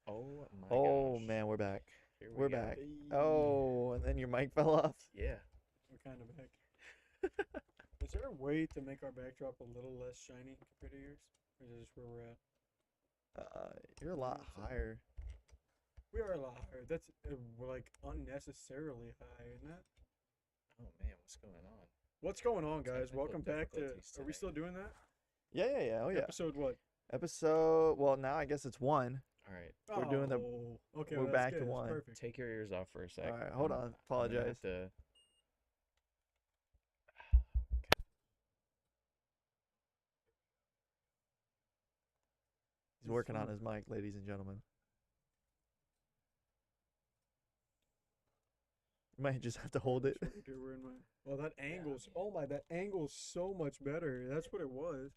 Oh my Oh gosh. man, we're back. Here we We're go. back. Hey, Oh, and then your mic fell off. Yeah. we're kind of back. Is there a way to make our backdrop a little less shiny compared to yours? Or is this just where we're at? You're a lot higher. We are a lot higher. That's like unnecessarily high, isn't it? Oh man, what's going on? What's going on, guys? Technical Welcome back to. difficulties Are we today. still doing that? Yeah. Oh yeah. Episode what? Episode. Well, now I guess it's one. All right. We're doing the. Oh, okay. we're well, that's back to good. That's one. perfect. Take your ears off for a sec. All right, hold on. I'm gonna Apologize. have to. He's working on his mic, ladies and gentlemen. You might just have to hold it. Well, that angle's. Oh my, that angle's so much better. That's what it was.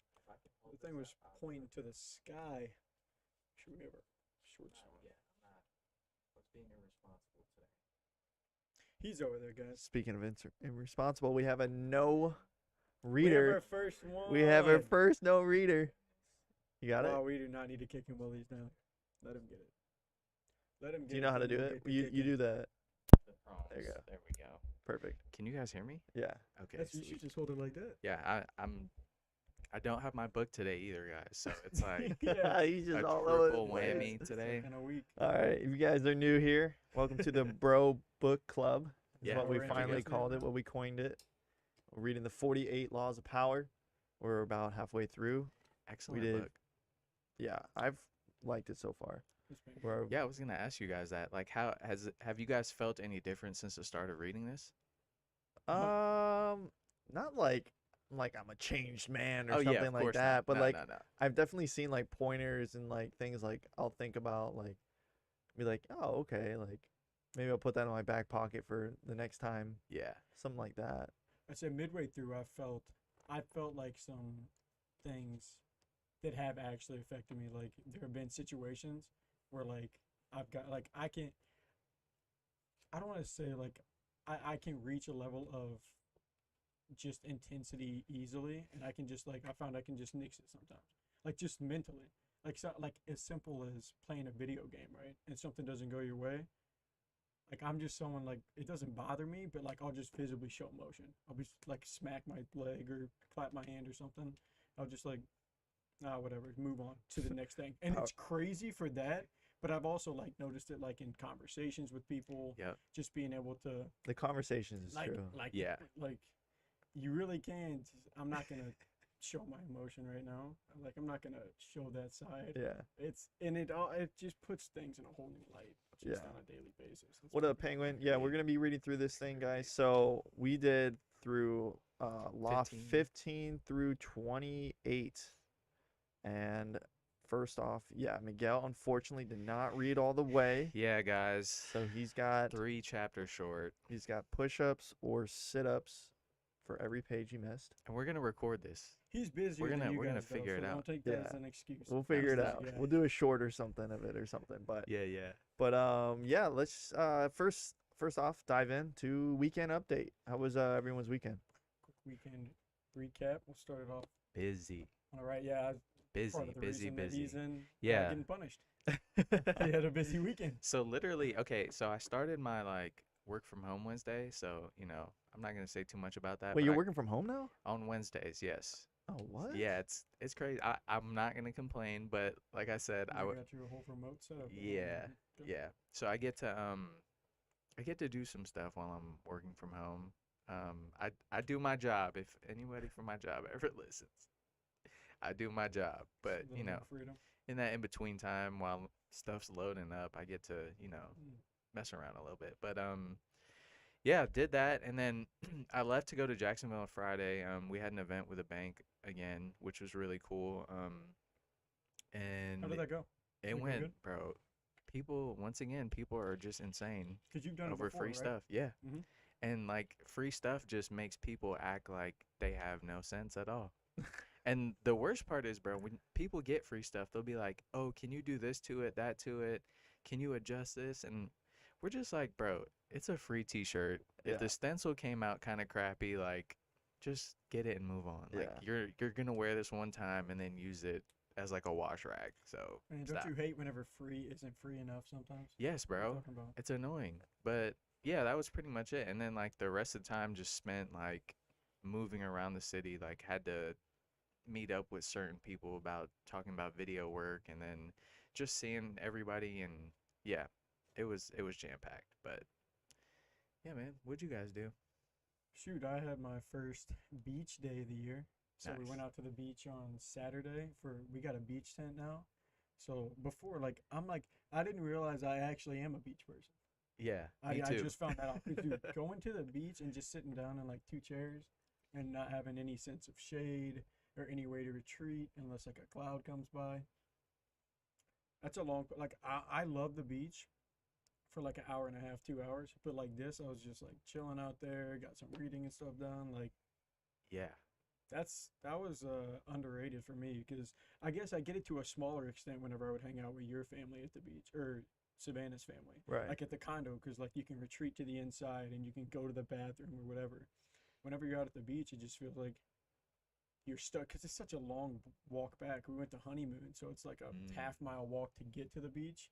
The thing was pointing to the sky. Should we have our shorts on? Being irresponsible today. He's over there, guys. Speaking of irresponsible, we have a no We have our reader. first one. We have our first no reader. You got it? Oh, we do not need to kick him while he's down. Let him get it. Let him get it. Do you know how to do then we'll it? get to You kicking. do that. There you go. There we go. Perfect. Can you guys hear me? Yeah. Okay. Yes, you sweet. should just hold it like that. Yeah, I don't have my book today either, guys. So it's like Yeah. He's just a all over the triple place. whammy today. In a week. All right, if you guys are new here, welcome to the Bro Book Club. Is Yeah, what we we're finally introducing it called it, now. what we coined it. We're reading the 48 Laws of Power. We're about halfway through. Excellent did. book. Yeah, I've liked it so far. This man. We're, Yeah, I was gonna ask you guys that. Like, have you guys felt any difference since the start of reading this? not like I'm a changed man or Oh yeah, something of like course that, not. but No, like no, no. I've definitely seen like pointers and like things like I'll think about like be like, oh okay, like maybe I'll put that in my back pocket for the next time, Yeah. something like that. I said midway through, I felt like some things that have actually affected me. Like there have been situations where like I've got like I don't want to say like I can reach a level of just intensity easily, and I can just like I found I can just nix it sometimes, like just mentally, like so like as simple as playing a video game, right? And something doesn't go your way. Like I'm just someone like it doesn't bother me, but like I'll just visibly show emotion. I'll be like smack my leg or clap my hand or something. I'll just like whatever, move on to the next thing. And it's crazy for that, but I've also like noticed it like in conversations with people, Yep. just being able to The conversations is true. Yeah. like you really can't. I'm not gonna show my emotion right now. Like I'm not gonna show that side. Yeah. It just puts things in a whole new light just Yeah. on a daily basis. It's What up, pretty Penguin? crazy. Yeah, we're gonna be reading through this thing, guys. So we did through law 15 through 28, and first off, yeah, Miguel unfortunately did not read all the way, Yeah, guys. so he's got 3 chapters short, push-ups or sit-ups for every page he missed. and we're gonna record this. He's busier We're than gonna- you we're gonna guys, though, figure it so out. Don't take that as Yeah. an excuse. We'll figure it That's out. that guy. We'll do a short or something of it or something. But Yeah. yeah, let's first off dive into weekend update. How was everyone's weekend? Quick weekend recap. We'll start it off. Busy. All right, yeah. Part Busy. of the reason that he's in Yeah. getting punished. He had a busy weekend. So literally, okay, so I started my like work from home Wednesday, so I'm not gonna say too much about that. Wait, but you're working from home now? on Wednesdays, yes. Oh, what? Yeah, it's crazy. I'm not gonna complain, but like I said, You got your whole remote setup. Yeah, yeah. So I get to do some stuff while I'm working from home. I do my job. If anybody from my job ever listens, I do my job. But Little more freedom. in that in between time while stuff's loading up, I get to Mm. mess around a little bit. But yeah, did that, and then I left to go to Jacksonville on Friday. We had an event with a bank again, which was really cool. And How did that go? it Did it go went, good? bro. Once again, people are just insane Because you've done it over before, free right? stuff. Yeah. Mhm. And like free stuff just makes people act like they have no sense at all. And the worst part is, bro, when people get free stuff, they'll be like, "Oh, can you do this to it, that to it? Can you adjust this?" And we're just like, "Bro, it's a free t-shirt. Yeah. If the stencil came out kind of crappy, like just get it and move on. Like Yeah. you're going to wear this one time and then use it as like a wash rag. So Man, don't stop. you hate whenever free isn't free enough sometimes? Yes, What are you bro. talking about? It's annoying. But yeah, that was pretty much it. And then like the rest of the time just spent like moving around the city, like had to meet up with certain people about talking about video work and then just seeing everybody and yeah, it was jam packed. But yeah, man, what'd you guys do? Shoot, I had my first beach day of the year. So we Nice. went out to the beach on Saturday we got a beach tent now. So before, like, I'm like, I didn't realize I actually am a beach person. Yeah, I, me I too. just found that out. 'Cause, dude, going to the beach and just sitting down in like two chairs and not having any sense of shade or any way to retreat unless like a cloud comes by. That's a long, like, I love the beach for like an hour and a half, 2 hours. But like this, I was just like chilling out there, got some reading and stuff done. Like, Yeah. that was underrated for me because I guess I get it to a smaller extent whenever I would hang out with your family at the beach or Savannah's family, Right. like at the condo, because like you can retreat to the inside and you can go to the bathroom or whatever. Whenever you're out at the beach, it just feels like you're stuck because it's such a long walk back. We went to honeymoon, so it's like a Mm. half-mile walk to get to the beach,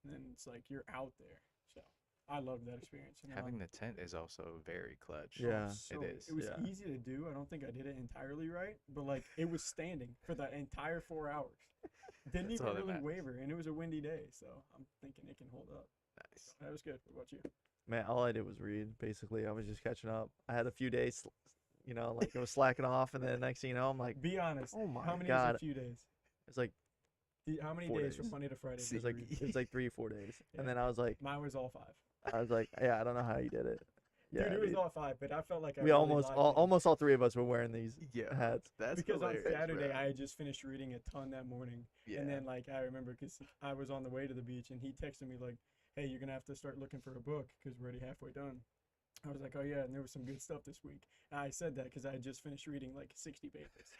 and then it's like you're out there. So I loved that experience. And Having the tent is also very clutch. Yeah. so It is. it was Yeah. easy to do. I don't think I did it entirely right, but like it was standing for that entire 4 hours. Didn't That's even all that really matters. waver, and it was a windy day, so I'm thinking it can hold up. Nice. That was good. What about you? Man, all I did was read. Basically, I was just catching up. I had a few days, like I was slacking off, and then next thing you know, I'm like, Be honest. oh my How many God. is a few days? It's like How many 4 days from days. Monday to Friday? it did was you like read? it was like 3 or 4 days, Yeah. and then I was like, Mine was all 5. yeah, I don't know how you did it. Yeah, Dude, it was dude. all 5, but I felt like I We really almost locked all in. almost all three of us were wearing these Yeah. hats. That's Because on hilarious, Saturday bro. I had just finished reading a ton that morning, Yeah. and then like I remember because I was on the way to the beach and he texted me like, "Hey, you're gonna have to start looking for a book because we're already halfway done." I was like, "Oh yeah," and there was some good stuff this week. And I said that because I had just finished reading like 60 pages.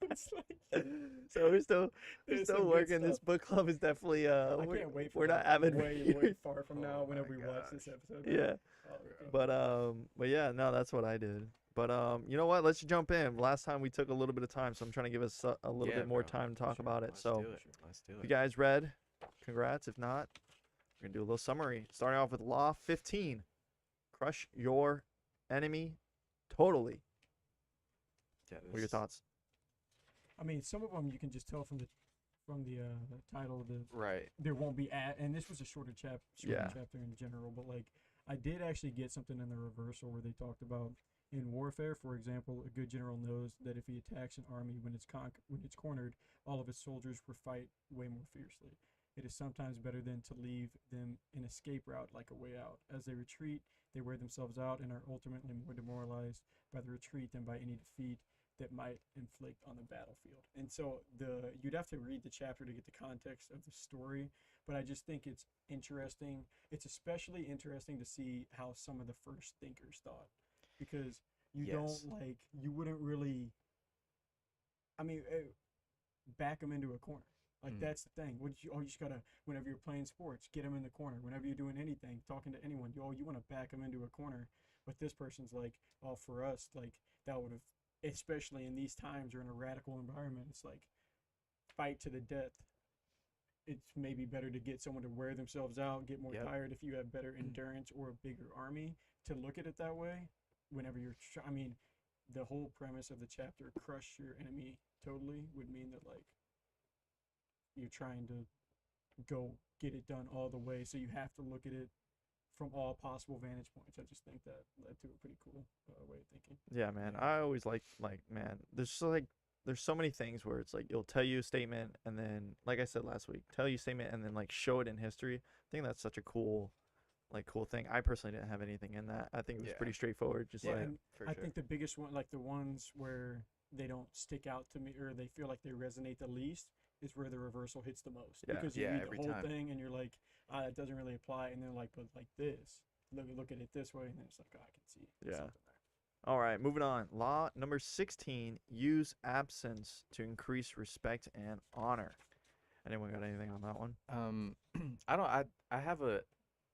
It's like, So we're still there's some good working. This stuff. book club is definitely I can't wait for we're not that avid way readers. far from now Oh whenever my we watch this gosh. episode. Yeah, Oh, okay. but yeah, no, that's what I did. But you know what? Let's jump in. Last time we took a little bit of time, so I'm trying to give us a little Yeah, bit more bro. time to talk Sure. about it. Let's So do it. Let's do if you it. guys read, congrats. If not, we're gonna do a little summary. Starting off with Law 15: Crush your enemy totally. Yeah, What are your thoughts? I mean, some of them you can just tell from the title. Right. There won't be and this was a shorter Yeah. chapter in general, but like I did actually get something in the reversal where they talked about in warfare, for example, a good general knows that if he attacks an army when it's cornered, all of his soldiers will fight way more fiercely. It is sometimes better than to leave them an escape route like a way out. As they retreat, they wear themselves out and are ultimately more demoralized by the retreat than by any defeat that might inflict on the battlefield. And so you'd have to read the chapter to get the context of the story, but I just think it's interesting. It's especially interesting to see how some of the first thinkers thought, because you Yes. don't like you wouldn't really. I mean, back them into a corner. Like that's the thing. You just gotta whenever you're playing sports, get them in the corner. Whenever you're doing anything, talking to anyone, you want to back them into a corner. But this person's like, oh, for us, like that would have, especially in these times or in a radical environment, it's like fight to the death. It's maybe better to get someone to wear themselves out, get more Yep. tired if you have better endurance or a bigger army. To look at it that way, whenever I mean, the whole premise of the chapter, crush your enemy totally, would mean that like you're trying to go get it done all the way. So you have to look at it from all possible vantage points. I just think that led to a pretty cool way of thinking. Yeah, man. Yeah. I always like man. There's so many things where it's like it'll tell you a statement and then like I said last week, tell you a statement and then like show it in history. I think that's such a cool thing. I personally didn't have anything in that. I think it was Yeah. pretty straightforward. Just Yeah, like and For I sure. think the biggest one, like the ones where they don't stick out to me or they feel like they resonate the least, is where the reversal hits the most. Yeah. Because you Yeah, read every the whole time. thing and you're like, it doesn't really apply. And they're like, but like this, look at it this way, and then it's like, I can see. Yeah. something there. all right, moving on. Law number 16: Use absence to increase respect and honor. Anyone got anything on that one? I don't. I have a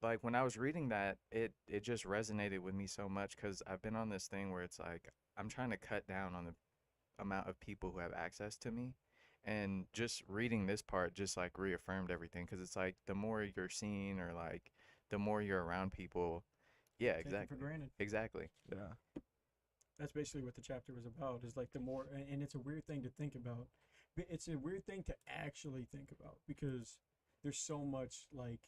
like when I was reading that, it just resonated with me so much because I've been on this thing where it's like I'm trying to cut down on the amount of people who have access to me, And just reading this part just like reaffirmed everything, because it's like the more you're seen, or like the more you're around people. Yeah, Take it for exactly. granted. Exactly. Yeah. That's basically what the chapter was about. Is like the more, and it's a weird thing to think about. But it's a weird thing to actually think about because there's so much like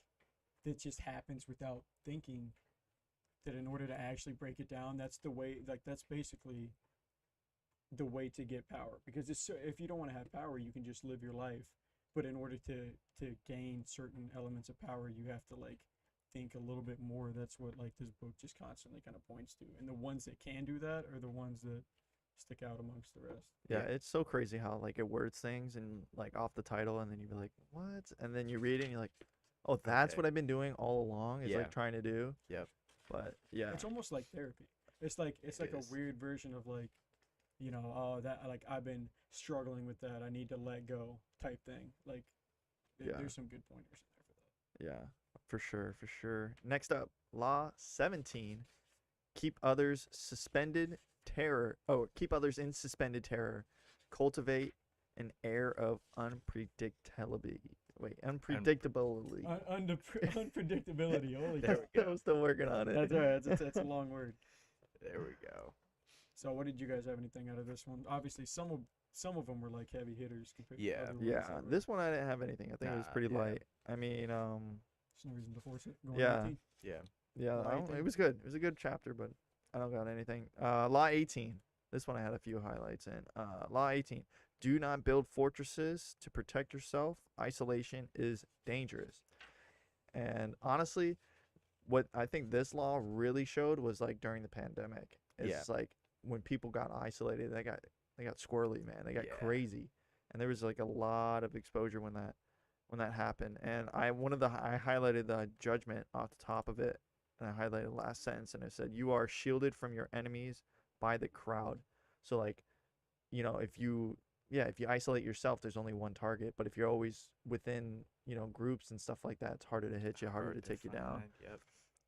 that just happens without thinking. That in order to actually break it down, that's the way. Like that's basically the way to get power. Because it's so, if you don't want to have power, you can just live your life. But in order to gain certain elements of power, you have to like think a little bit more. That's what like this book just constantly kind of points to. And the ones that can do that are the ones that stick out amongst the rest. Yeah, it's so crazy how like it words things and like off the title, and then you'd be like, what? And then you read it and you're like, oh, that's Okay. what I've been doing all along, is Yeah. like trying to do. Yep. But yeah. It's almost like therapy. It's like It a is. weird version of like, you know, oh that like I've been struggling with that. I need to let go type thing. Like Yeah. there's some good pointers in there for that. Yeah, for sure, for sure. Next up, Law 17. Keep others suspended terror. Oh, keep others in suspended terror. Cultivate an air of unpredictability. Wait, unpredictability. Unpredictability. Holy There crap. we I'm still working on it. That's right. That's a long word. There we go. So, what did you guys have anything out of this one? Obviously, some of them were like heavy hitters compared Yeah. to other ones. Yeah, that were- this one I didn't have anything. I think it was Nah, pretty yeah. light. I mean, There's no reason to force it. Going Yeah. 18. Yeah. yeah, Law I don't- 18. it was good. It was a good chapter, but I don't got anything. Law 18. This one I had a few highlights in. Law 18. Do not build fortresses to protect yourself. Isolation is dangerous. And honestly, what I think this law really showed was like during the pandemic. It's like when people got isolated, they got squirrely, man. They got Yeah. crazy. And there was like a lot of exposure when that happened. And I highlighted the judgment off the top of it, and I highlighted the last sentence, and it said, "You are shielded from your enemies by the crowd." So like, you know, if you isolate yourself, there's only one target. But if you're always within, groups and stuff like that, it's harder to hit you, harder to take you down. find. Yep.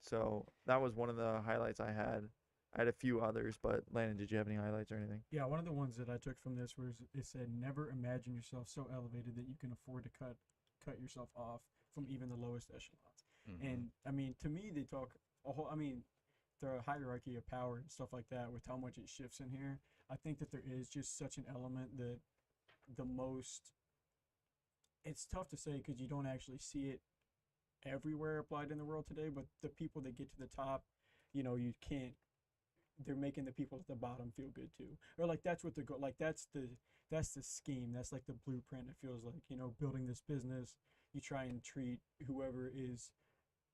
So that was one of the highlights I had. I had a few others, but Landon, did you have any highlights or anything? Yeah, one of the ones that I took from this was it said, "Never imagine yourself so elevated that you can afford to cut yourself off from even the lowest echelons." Mhm. And I mean, to me, they talk a whole. I mean, the hierarchy of power and stuff like that, with how much it shifts in here. I think that there is just such an element that the most. It's tough to say because you don't actually see it everywhere applied in the world today. But the people that get to the top, you can't. They're making the people at the bottom feel good too, or like that's what they're like. That's the scheme. That's like the blueprint. It feels like building this business. You try and treat whoever is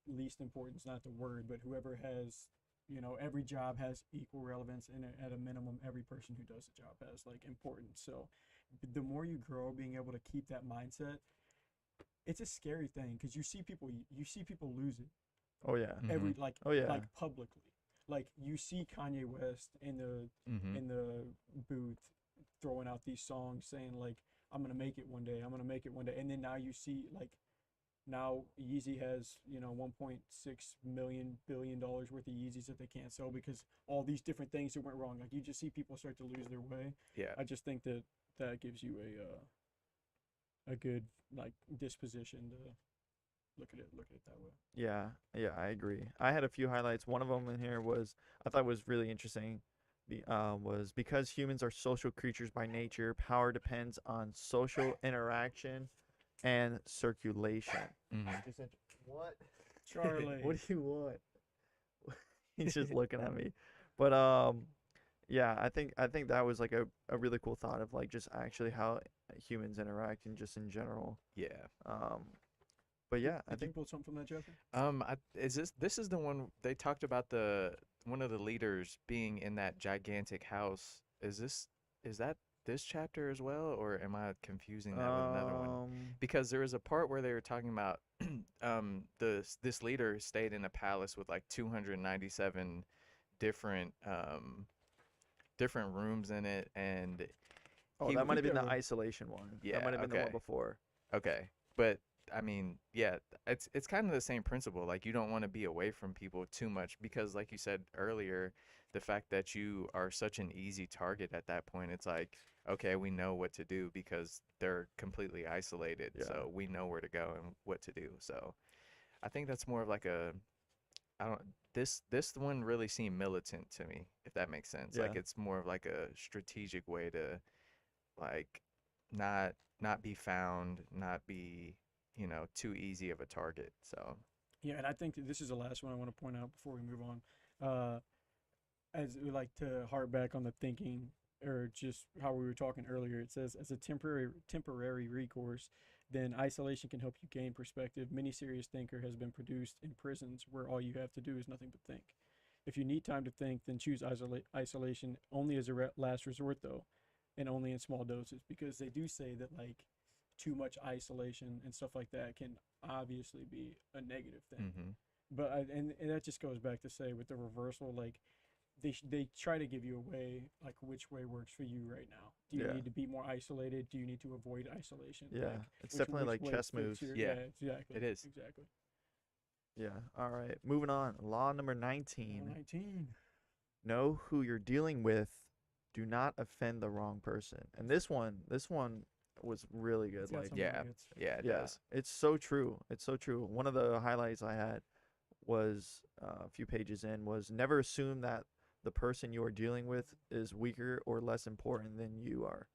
least important is not the word, but whoever has, every job has equal relevance, and at a minimum, every person who does the job has like importance. So, the more you grow, being able to keep that mindset, it's a scary thing because you see people lose it Oh yeah. every Mhm. like Oh yeah. like publicly. Like you see Kanye West in the booth throwing out these songs saying like I'm gonna make it one day, and then now you see like now Yeezy has 1.6 billion dollars worth of Yeezys that they can't sell because all these different things that went wrong. Like you just see people start to lose their way. Yeah. I just think that gives you a good like disposition to look at it that way. Yeah, I agree. I had a few highlights. One of them in here was I thought was really interesting. Was because humans are social creatures by nature, power depends on social interaction and circulation. Mhm. Just what? Charlie. What do you want? He's just looking at me. But yeah, I think that was like a really cool thought of like just actually how humans interact and just in general. Yeah. But yeah, I Did you think pull something from that chapter? This is the one they talked about, the one of the leaders being in that gigantic house. Is that this chapter as well, or am I confusing that with another one? Because there was a part where they were talking about this leader stayed in a palace with like 297 different different rooms in it, and oh, he that might have been the think that isolation one. Yeah, That might have been the one okay. before. Okay, but I mean, yeah, it's kind of the same principle. Like you don't want to be away from people too much because like you said earlier, the fact that you are such an easy target at that point, it's like, okay, we know what to do because they're completely isolated. Yeah. So we know where to go and what to do. So I think that's more of like a I don't this one really seemed militant to me, if that makes sense. Yeah. Like it's more of like a strategic way to like not be found, not be, too easy of a target. So, Yeah, and I think that this is the last one I want to point out before we move on. Uh, as we like to harp back on the thinking or just how we were talking earlier, it says as a temporary recourse, then isolation can help you gain perspective. Many serious thinker has been produced in prisons where all you have to do is nothing but think. If you need time to think, then choose isolation only as a last resort, though, and only in small doses, because they do say that like too much isolation and stuff like that can obviously be a negative thing. hmm But and that just goes back to say with the reversal, like they try to give you a way, like which way works for you right now. Do you Yeah. need to be more isolated? Do you need to avoid isolation? Yeah. Like, It's definitely like way chess fits moves. Yeah, exactly. it is. Exactly. Yeah. All right. Moving on. Law number 19. 19. Know who you're dealing with. Do not offend the wrong person. And this one was really good. It's got Like, some Yeah, really good stuff. yeah, it yeah, does. it's so true. It's so true. One of the highlights I had was a few pages in was never assume that the person you are dealing with is weaker or less important than you are,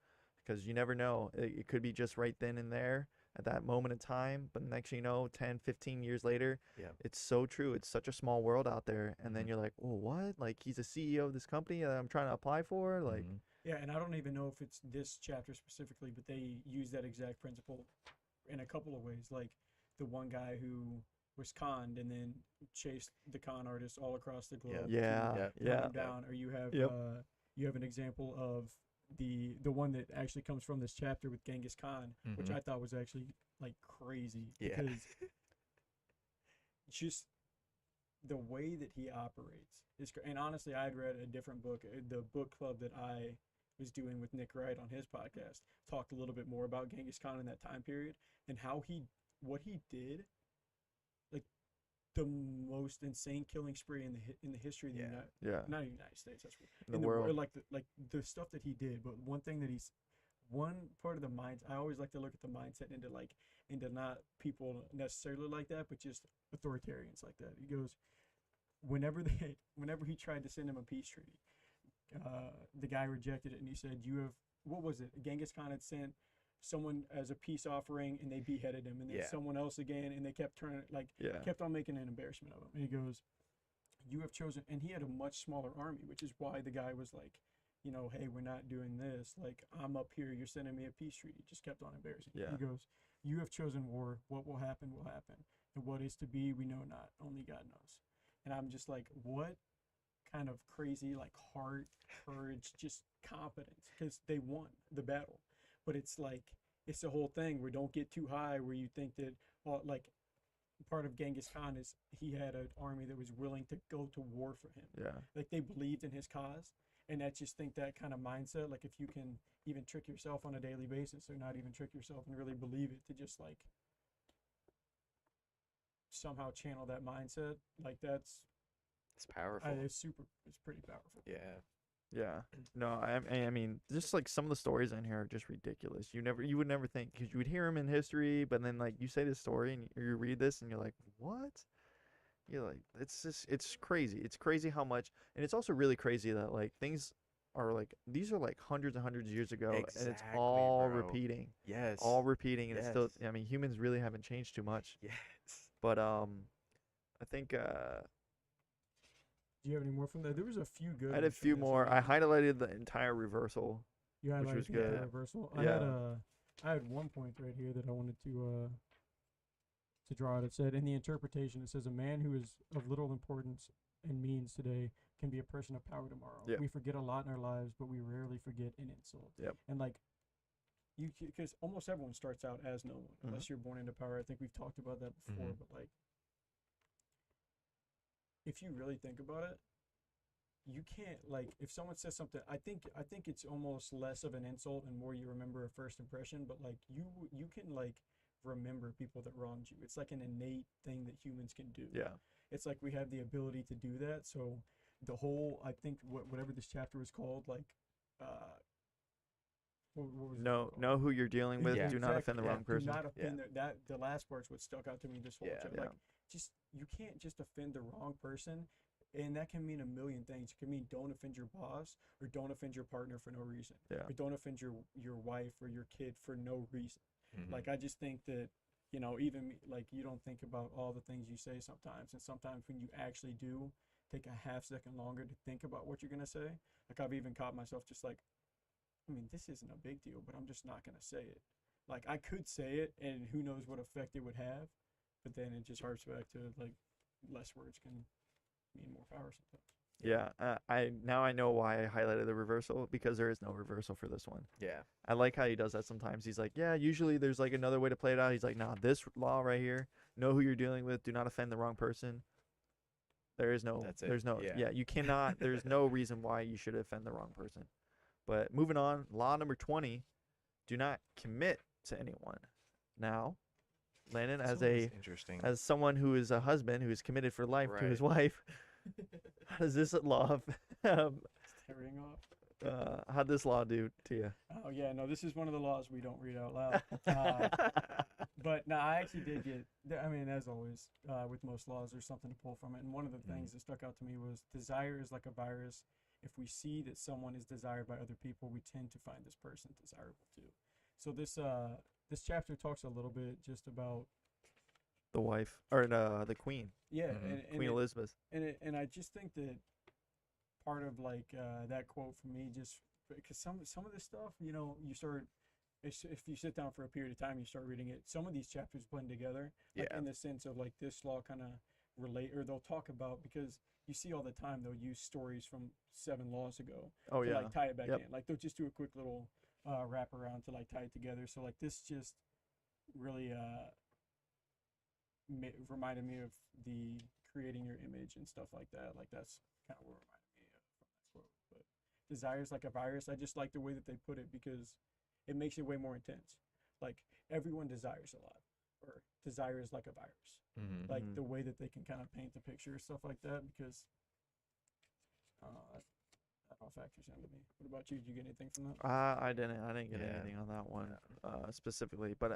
because you never know. It could be just right then and there at that moment in time, but next thing you know, 10, 15 years later, Yeah. it's so true. It's such a small world out there. And then Mhm. you're like, oh, what? Like, he's a CEO of this company that I'm trying to apply for? Like, Mhm. Yeah, and I don't even know if it's this chapter specifically, but they use that exact principle in a couple of ways. Like the one guy who was conned and then chased the con artist all across the globe yeah, to Yep. hunt yeah, him down. Or yep, you have an example of the one that actually comes from this chapter with Genghis Khan, which Mhm. I thought was actually like crazy Yeah. because just the way that he operates is and honestly I had read a different book, the book club that I was doing with Nick Wright on his podcast talked a little bit more about Genghis Khan in that time period and how he what he did, like the most insane killing spree in the history of the Yeah. yeah. not the United States, that's In the world. like the stuff that he did. But one thing that one part of the mind, I always like to look at the mindset into not people necessarily like that, but just authoritarians like that. He goes, whenever he tried to send him a peace treaty, the guy rejected it, and he said, "You have what was it? Genghis Khan had sent someone as a peace offering, and they beheaded him, and then Yeah. someone else again, and they kept turning Yeah. kept on making an embarrassment of him." And he goes, "You have chosen," and he had a much smaller army, which is why the guy was like, "Hey, we're not doing this. Like, I'm up here. You're sending me a peace treaty." Just kept on embarrassing. Yeah. He goes, "You have chosen war. What will happen will happen, and what is to be, we know not. Only God knows." And I'm just like, what kind of crazy, like, heart, courage, just competence, because they won the battle. But it's like, it's the whole thing where don't get too high, where you think that, well, like, part of Genghis Khan is he had an army that was willing to go to war for him. Yeah. Like, they believed in his cause. And I just think that kind of mindset, like, if you can even trick yourself on a daily basis, or not even trick yourself and really believe it, to just, like, somehow channel that mindset, like, It's powerful. it's pretty powerful. Yeah. Yeah. No, I mean, just like some of the stories in here are just ridiculous. You would never think, because you would hear them in history, but then like you say this story and you read this and you're like, what? You're like, it's crazy. It's crazy how much, and it's also really crazy that like things are like these are like hundreds and hundreds of years ago, and it's Exactly, all bro. repeating, Yes. all repeating, and it's still. Yes. I mean, humans really haven't changed too much, Yes. but I think Do you have any more from that? There was a few good I had a ones from few this, more. I highlighted the entire reversal. You which highlighted was the good. reversal. Yeah. I had one point right here that I wanted to draw out. It said in the interpretation, it says a man who is of little importance and means today can be a person of power tomorrow. Yep. We forget a lot in our lives, but we rarely forget an insult. Yep. And like because almost everyone starts out as no one, unless you're born into power. I think we've talked about that before, Mhm. but like if you really think about it, you can't, like, if someone says something, I think it's almost less of an insult and more you remember a first impression. But like you can like remember people that wronged you. It's like an innate thing that humans can do. Yeah. It's like we have the ability to do that. So the whole, I think, whatever this chapter was called, like, uh, what was it called? Know who you're dealing with. Yeah. Do not offend the Exactly, wrong person. Do not offend the last part's what stuck out to me this whole Yeah. chapter. Yeah. Like, just you can't just offend the wrong person, and that can mean a million things. It can mean don't offend your boss, or don't offend your partner for no reason, Yeah. or don't offend your wife or your kid for no reason. Mhm. Like, I just think that, even like, you don't think about all the things you say sometimes, and sometimes when you actually do take a half second longer to think about what you're gonna say. Like, I've even caught myself just like, I mean, this isn't a big deal, but I'm just not gonna say it. Like, I could say it, and who knows what effect it would have, but then it just harps back to, like, less words can mean more power sometimes. Yeah. I know why I highlighted the reversal, because there is no reversal for this one. Yeah. I like how he does that sometimes. He's like, yeah, usually there's like another way to play it out. He's like, nah, this law right here, know who you're dealing with, do not offend the wrong person. There's no, Yeah. you cannot, there's no reason why you should offend the wrong person. But moving on, law number 20, do not commit to anyone. Now, Landon, This as one was interesting. as someone who is a husband who is committed for life to his Right. wife, how does this law, Tearing off. how'd this law do to you? Oh yeah, no, this is one of the laws we don't read out loud. But no, I actually did get. I mean, as always, with most laws, there's something to pull from it. And one of the things that stuck out to me was desire is like a virus. If we see that someone is desired by other people, we tend to find this person desirable too. So this chapter talks a little bit just about The wife, or the queen, and Queen Elizabeth. and I just think that part of like that quote for me, just because some of this stuff, you start if you sit down for a period of time, you start reading it. Some of these chapters blend together, like Yeah. in the sense of like this law kind of relate, or they'll talk about, because you see all the time they'll use stories from 7 laws ago Oh to yeah. like tie it back Yep. in. Like, they'll just do a quick little wrap around to like tie it together. So like this just really reminded me of the creating your image and stuff like that. Like, that's kind of what reminded me of from that quote. But desire is like a virus. I just like the way that they put it, because it makes it way more intense. Like, everyone desires a lot, or desire is like a virus. Mhm. Like Mhm. the way that they can kind of paint the picture, stuff like that, because that all factors into me. What about you? Did you get anything from that? I didn't get Yeah. anything on that one specifically, but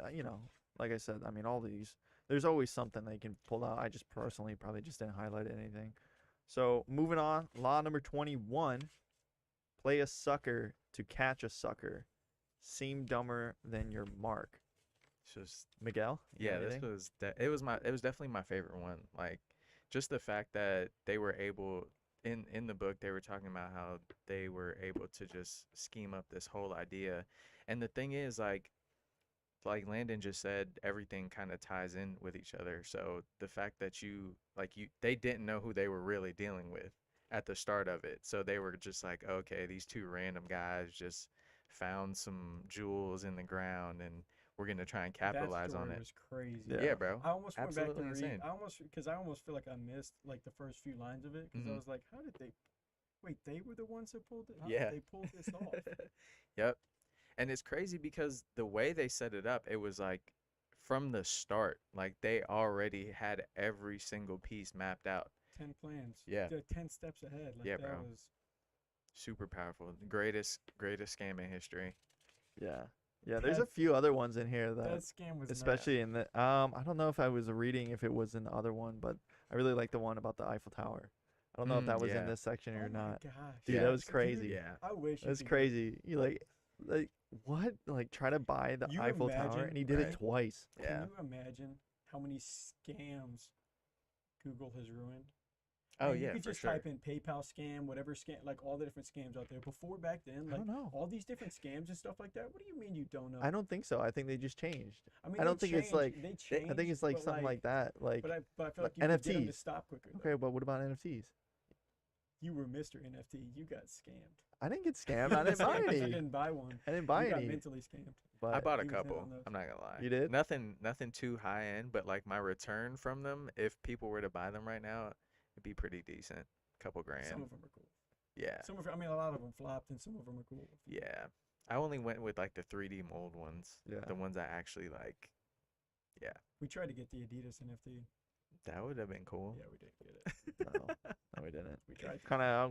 like I said, I mean, all these, there's always something they can pull out. I just personally probably just didn't highlight anything. So moving on, law number 21, play a sucker to catch a sucker. Seem dumber than your mark. It's just Miguel? You got yeah. This anything? was it was definitely my favorite one. Like, just the fact that they were able in the book, they were talking about how they were able to just scheme up this whole idea. And the thing is, like Landon just said, everything kind of ties in with each other. So the fact that they didn't know who they were really dealing with at the start of it. So they were just like, okay, these two random guys just found some jewels in the ground, and we're gonna try and capitalize that on story it. was crazy. Yeah. Yeah, bro. I almost went back to Absolutely read. insane. Because I almost feel like I missed like the first few lines of it, because I Mhm. was like, how did they? Wait, they were the ones that pulled it. How Yeah. did they pull this off? Yep. And it's crazy because the way they set it up, it was like from the start, like they already had every single piece mapped out. 10 plans. Yeah. They're 10 steps ahead. Like, Yeah, that bro. was. Super powerful. Greatest scam in history. Yeah. Yeah, there's a That- few other ones in here That that, scam was nuts. especially in the, I don't know if I was reading if it was in the other one, but I really like the one about the Eiffel Tower. I don't know if that was in yeah. this section or Oh my not. gosh. Dude, that Yeah. was crazy. Yeah. I wish. That's you could crazy. You like what? Like try to buy the You Eiffel Tower, imagine- and he did Right. it twice. Can Yeah. you imagine how many scams Google has ruined? Oh You yeah, could for just sure. type in PayPal scam, whatever scam, like all the different scams out there. Before, back then, I like don't know. all these different scams and stuff like that. What do you mean you don't know? I don't think so. I think they just changed. I mean, I they don't think it's changed- like- they I changed. think it's like but, something like that. Like But I feel like like you could get them to NFTs. stop quicker. though. okay, but what about NFTs? You were Mr. NFT. You got scammed. I didn't get scammed. I didn't buy You any. didn't buy one. I didn't buy You got any. mentally scammed. But I bought a he was in couple. on those. I'm not gonna lie. You did? Nothing too high end, but like my return from them, if people were to buy them right now, it'd be pretty decent. Couple grand. Some of them are cool. Yeah. Some of I mean, a lot of them flopped, and some of them are cool. Yeah. I only went with like the 3D mold ones. Yeah. The ones I actually like Yeah. We tried to get the Adidas NFT. That would have been cool. Yeah, we didn't get it. No, we didn't. We tried.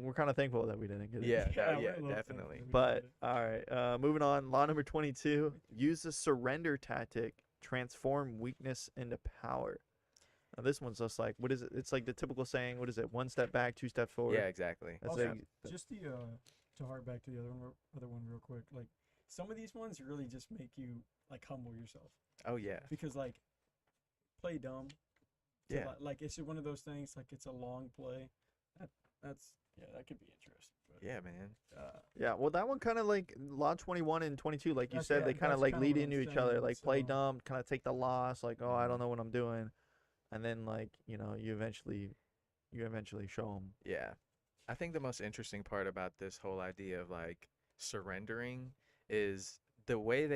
We're kind of thankful that we didn't get it. Yeah, Yeah, yeah, we're a little definitely. thankful we But didn't get it. all right, moving on. Law number 22: use the surrender tactic. Transform weakness into power. Now this one's just like, what is it? It's like the typical saying. What is it? 1 step back, 2 steps forward. Yeah, exactly. That's Also, it. just the to hark back to the other one real quick. Like some of these ones really just make you like humble yourself Oh yeah. because like play dumb. Yeah. Like it's just one of those things. Like it's a long play. That's that could be interesting. But, Yeah, man. Yeah, well, that one kind of like Law 21 and 22, like you That's- said, yeah, they kind of that's like kinda lead what I'm into each other, saying, like play so- dumb, kind of take the loss, like, oh, I don't Mhm. know what I'm doing, and then like you eventually show them. Yeah. I think the most interesting part about this whole idea of like surrendering is the way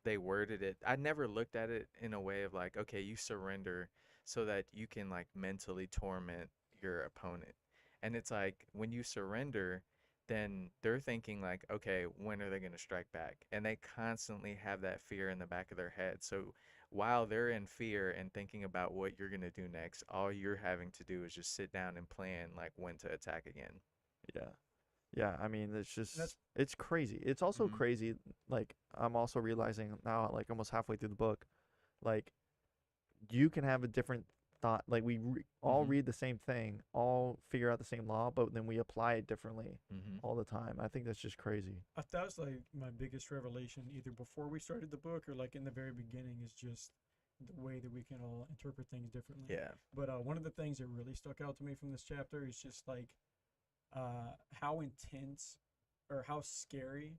they worded it. I never looked at it in a way of like, okay, you surrender so that you can like mentally torment your opponent. And it's like when you surrender, then they're thinking like, okay, when are they going to strike back? And they constantly have that fear in the back of their head. So while they're in fear and thinking about what you're going to do next, all you're having to do is just sit down and plan like when to attack again. Yeah, yeah. I mean, it's just That's- it's crazy. It's also Mhm. crazy. Like I'm also realizing now, like almost halfway through the book, like you can have a different thought. Like we all Mhm. read the same thing, all figure out the same law, but then we apply it differently Mm-hmm. all the time. I think that's just crazy. That was like my biggest revelation, either before we started the book or like in the very beginning, is just the way that we can all interpret things differently. Yeah. But one of the things that really stuck out to me from this chapter is just like how intense or how scary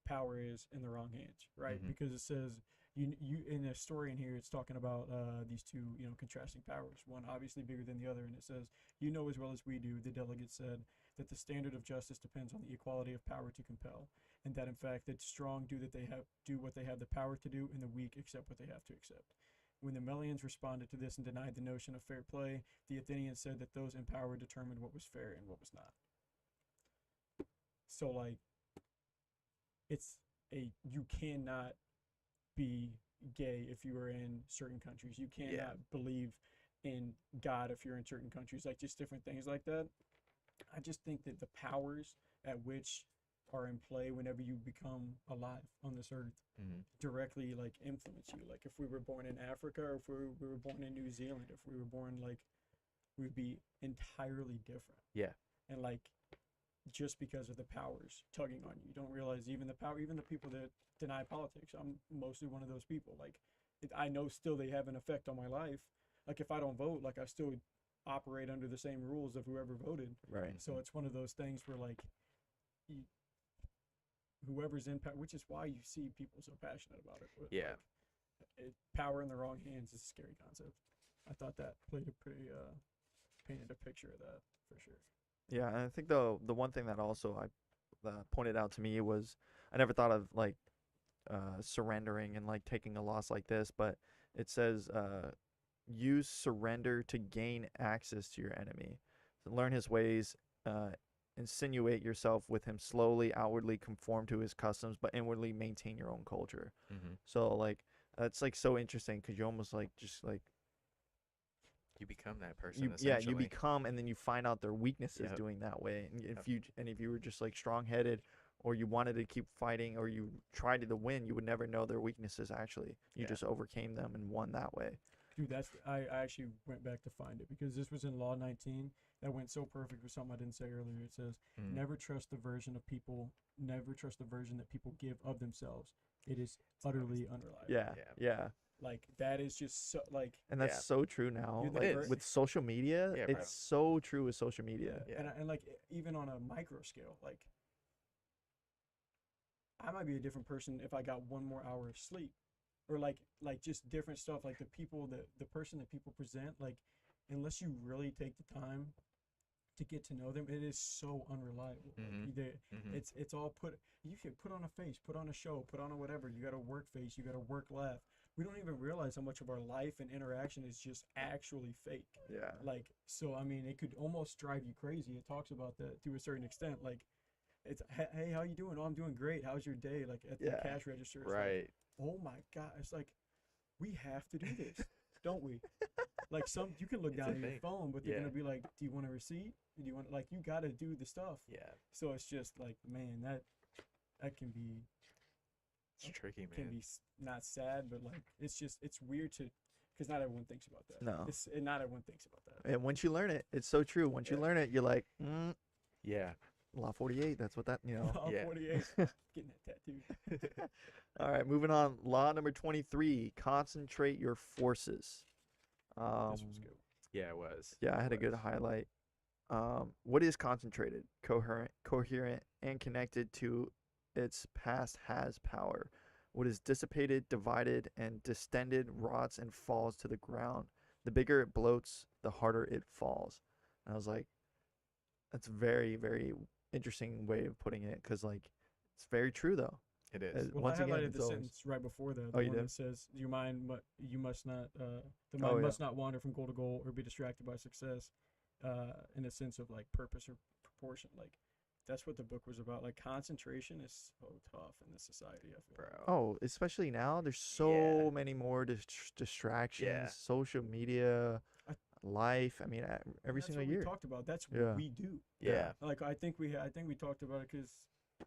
power is in the wrong hands, right? Mhm. Because it says you in a story in here, it's talking about these two contrasting powers, one obviously bigger than the other, and it says, you know as well as we do, the delegate said, that the standard of justice depends on the equality of power to compel, and that in fact the strong do what they have the power to do, and the weak accept what they have to accept. When the Melians responded to this and denied the notion of fair play, the Athenians said that those in power determined what was fair and what was not. So like you cannot be gay if you are in certain countries. You cannot believe in God if you're in certain countries. Like just different things like that. I just think that the powers at which are in play whenever you become alive on this earth Mm-hmm. directly like influence you. Like if we were born in Africa, or if we were born in New Zealand, if we were born like, we'd be entirely different. Yeah. And like just because of the powers tugging on you, you don't realize even the people that deny politics. I'm mostly one of those people. Like I know still they have an effect on my life. Like if I don't vote, like I still operate under the same rules of whoever voted. Right. So it's one of those things where like whoever's in power, which is why you see people so passionate about it. But, Yeah. like, power in the wrong hands is a scary concept. I thought that played a pretty painted a picture of that for sure. Yeah, and I think the one thing that also I pointed out to me was I never thought of like surrendering and like taking a loss like this, but it says use surrender to gain access to your enemy. So learn his ways, insinuate yourself with him slowly, outwardly conform to his customs, but inwardly maintain your own culture. Mm-hmm. So like that's like so interesting because you almost like just like You become that person. you Essentially. become, and then you find out their weaknesses Yep. doing that way. And Yep. if you were just like strong-headed, or you wanted to keep fighting, or you tried to win, you would never know their weaknesses. Actually, you Yeah. just overcame them and won that way. Dude, I actually went back to find it because this was in Law 19. That went so perfect with something I didn't say earlier. It says, Mm. never trust the version that people give of themselves. It is utterly unreliable. Yeah, Yeah. yeah, Like that is just so like and that's Yeah. so true now. You're the Like first- with social media, Yeah, bro. it's so true with social media. Yeah. And like even on a micro scale, like I might be a different person if I got one more hour of sleep, or like just different stuff. Like the person that people present, like unless you really take the time to get to know them, it is so unreliable. Mhm. Like, Mhm. it's all you should put on a face, put on a show, put on a whatever. You got a work face, you got a work laugh. We don't even realize how much of our life and interaction is just actually fake. Yeah, Like, so I mean, it could almost drive you crazy. It talks about that to a certain extent. Like, it's hey, how you doing? Oh, I'm doing great. How's your day? Like at the Yeah. cash register. It's like, Right. oh my god, it's like we have to do this. don't we? Like you can look It's down a at your thing. phone, but they're Yeah. gonna be like, "Do you want a receipt? Do you want like you gotta do the stuff?" Yeah, So it's just like, man, that can be it's tricky, can man. be not sad, but like it's weird to because not everyone thinks about that. No. Not everyone thinks about that. And once you learn it, it's so true. Once you Yeah. learn it, you're like, Yeah, Law 48. That's what that, I'm Yeah. 48, getting that tattoo. All right, moving on. Law number 23, concentrate your forces. This was good. yeah, it was. Yeah, I had a It good was. highlight. What is concentrated, coherent, and connected to its past has power. What is dissipated, divided, and distended rots and falls to the ground. The bigger it bloats, the harder it falls. And I was like, that's very, very interesting way of putting it, because like it's very true though. It is. Well, Once I again, highlighted it's the always. sentence right before that. Oh, The you one did? that says, "Your mind, you must not, the Oh, mind yeah. must not wander from goal to goal or be distracted by success." In a sense of like purpose or proportion, like that's what the book was about. Like concentration is so tough in this society. I feel. Bro. Oh, especially now, there's so Yeah. many more distractions, Yeah. social media, I- life. I mean, every That's single what year. we talked about. That's Yeah. what we do. Yeah. Like I think we talked about it because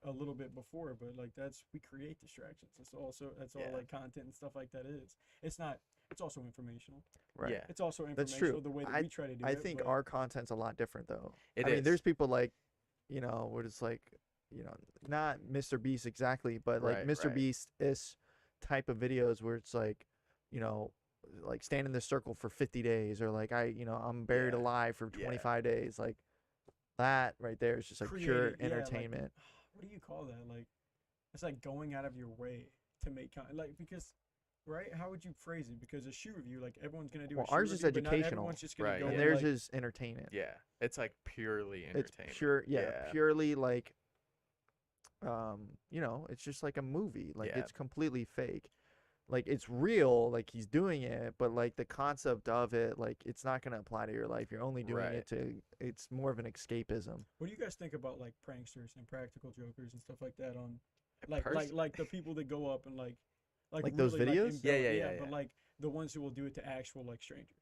a little bit before, but like we create distractions. That's all Yeah. like content and stuff like that is. It's not. It's also informational. Right. Yeah. It's also That's informational true. the way that we try to do I it. think but our content's a lot different though. It I mean, is. there's people like, where it's like, not Mr. Beast exactly, but like Right, Mr. right. Beast-ish type of videos where it's like, like stand in this circle for 50 days, or like I'm buried Yeah. alive for Yeah. 25 days. Like that right there is just like pure creating- yeah, like, entertainment. what do you call that? Like, it's like going out of your way to make like because, right? How would you phrase it? Because a shoe review, like everyone's gonna do. Well, a shoe ours is review, but not educational, everyone's just gonna right, go yeah. And and, theirs like, is entertainment. Yeah. It's like purely It's entertainment. pure, Yeah. purely like, it's just like a movie. Like Yeah. it's completely fake. Like it's real, like he's doing it, but like the concept of it, like it's not gonna apply to your life. You're only doing Right. it to. It's more of an escapism. What do you guys think about like pranksters and practical jokers and stuff like that on, Pers- like the people that go up and like those really, videos? Yeah, embellish- yeah, yeah, But yeah. like the ones who will do it to actual like strangers.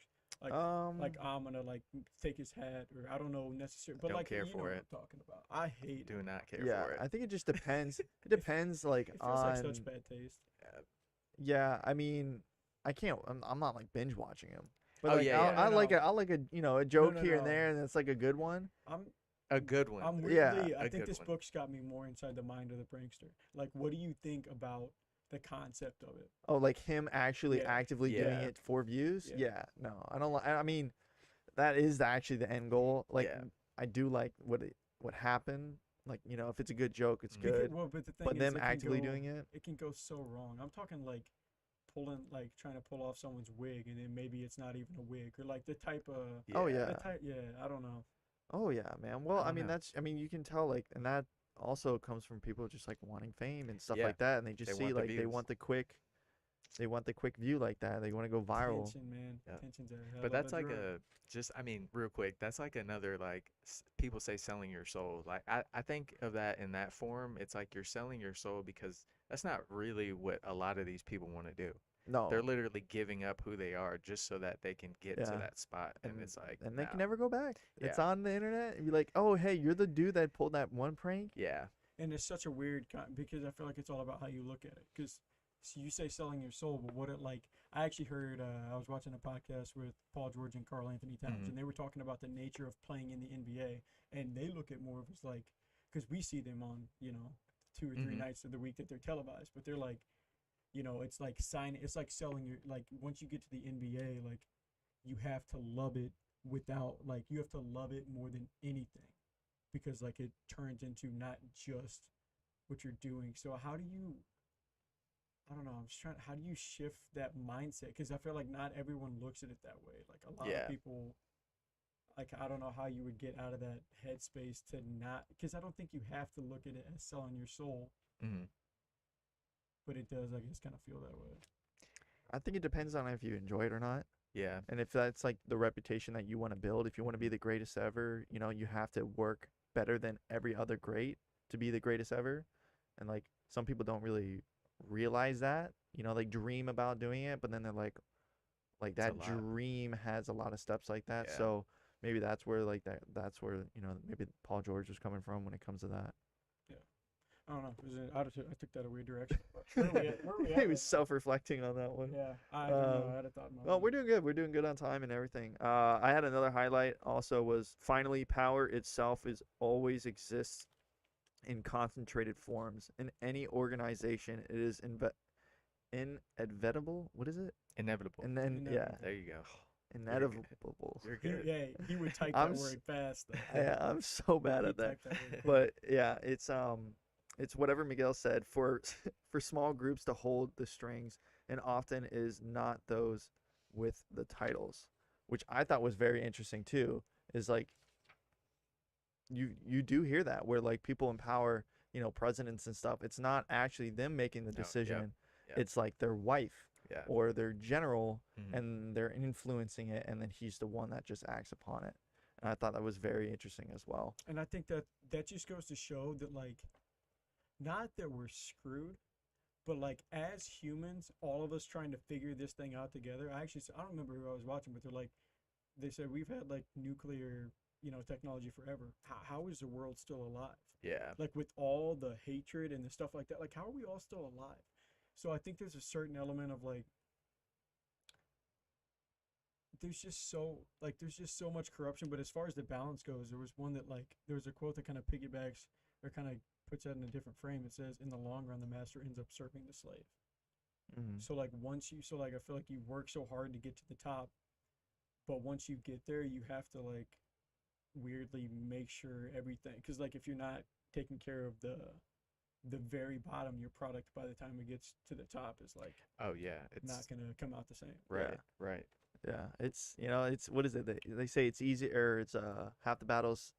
Like I'm gonna like take his hat, or I don't know necessarily, but Don't like care you know for what it. I'm talking about. I hate it. Do not care yeah, for it. I think it just depends. It depends, like It feels on. like such bad taste. Yeah, I mean, I can't. I'm not like binge watching them. But Oh, like, yeah, yeah. I No, like no. a a joke no, here and no. there, and it's like a good one. I'm A good one. I'm Yeah, weirdly. I a think good this one. book's got me more inside the mind of the prankster. Like, what do you think about the concept of it? Oh, like him actually Yeah. actively doing Yeah. it for views? Yeah. Yeah, no, I don't. I mean, that is actually the end goal. Like, Yeah. I do like what happened. Like, if it's a good joke, it's Mhm. good. Well, but the thing But is, them it can actively go- doing it, it can go so wrong. I'm talking like trying to pull off someone's wig, and then maybe it's not even a wig, or like the type of Oh, yeah. I don't know. oh yeah, man. Well, I don't mean, know. you can tell, like, and that also comes from people just like wanting fame and stuff Yeah. like that, and they just They see want the like they views. want the quick view like that. They want to go viral. Tension, man. Yeah. Tension's a hell But of that's a like drug. I mean, real quick, that's like another, like, people say selling your soul. Like, I think of that in that form. It's like you're selling your soul because that's not really what a lot of these people want to do. No, They're literally giving up who they are just so that they can get to Yeah. that spot. And it's like, and they can nah. never go back. It's Yeah. on the internet. And be like, oh hey, you're the dude that pulled that one prank. Yeah. And it's such a weird because I feel like it's all about how you look at it. Because you say selling your soul, but what it like? I actually heard I was watching a podcast with Paul George and Carl Anthony Towns, Mhm. and they were talking about the nature of playing in the NBA, and they look at more of as like because we see them on 2 or 3 Mhm. nights of the week that they're televised, but they're like it's like signing, it's like selling your like once you get to the NBA, like you have to love it you have to love it more than anything because like it turns into not just what you're doing. So how do you I don't know, I'm just trying how do you shift that mindset, because I feel like not everyone looks at it that way. Like a lot Yeah. of people, like I don't know how you would get out of that headspace to not, because I don't think you have to look at it as selling your soul, Hmm. but it does, I guess, kind of feel that way. I think it depends on if you enjoy it or not. Yeah. And if that's like the reputation that you want to build, if you want to be the greatest ever, you have to work better than every other great to be the greatest ever. And like some people don't really realize that, they dream about doing it, but then they're like, like It's a that lot. dream has a lot of steps like that. Yeah. So maybe that's where like that's where maybe Paul George was coming from when it comes to that. I don't know. I took that a weird direction. But where are we at? Where are we at He right was now? self-reflecting on that one. Yeah, I don't know. Um, I had a thought in my Well, mind. we're doing good. We're doing good on time and everything. I had another highlight also was finally power itself is always exists in concentrated forms in any organization. It is inevitable. What is it? Inevitable. And then Inevitable. There you go. inevitable. You're He, good. yeah, he would type I'm that s- word fast. Though. Yeah, I'm so bad He at that. typed that word quick. But yeah, it's whatever Miguel said for for small groups to hold the strings, and often is not those with the titles, which I thought was very interesting too. Is like you do hear that where like people in power, presidents and stuff. It's not actually them making the No, decision. yep. It's like their wife Yeah. or their general, Mhm. and they're influencing it, and then he's the one that just acts upon it. And I thought that was very interesting as well. And I think that just goes to show that like, not that we're screwed, but like as humans, all of us trying to figure this thing out together. I don't remember who I was watching, but they said we've had like nuclear, technology forever. How is the world still alive? Yeah. Like with all the hatred and the stuff like that, like how are we all still alive? So I think there's a certain element of like there's just so much corruption. But as far as the balance goes, there was one that like there was a quote that kind of piggybacks or kind of puts that in a different frame. It says, "In the long run, the master ends up serving the slave." Mm-hmm. So like I feel like you work so hard to get to the top, but once you get there, you have to like weirdly make sure everything, because like if you're not taking care of the very bottom, your product by the time it gets to the top is like Oh yeah. It's not gonna come out the same. right. Yeah. Right. Yeah, it's what is it? They say it's easy, or it's half the battles,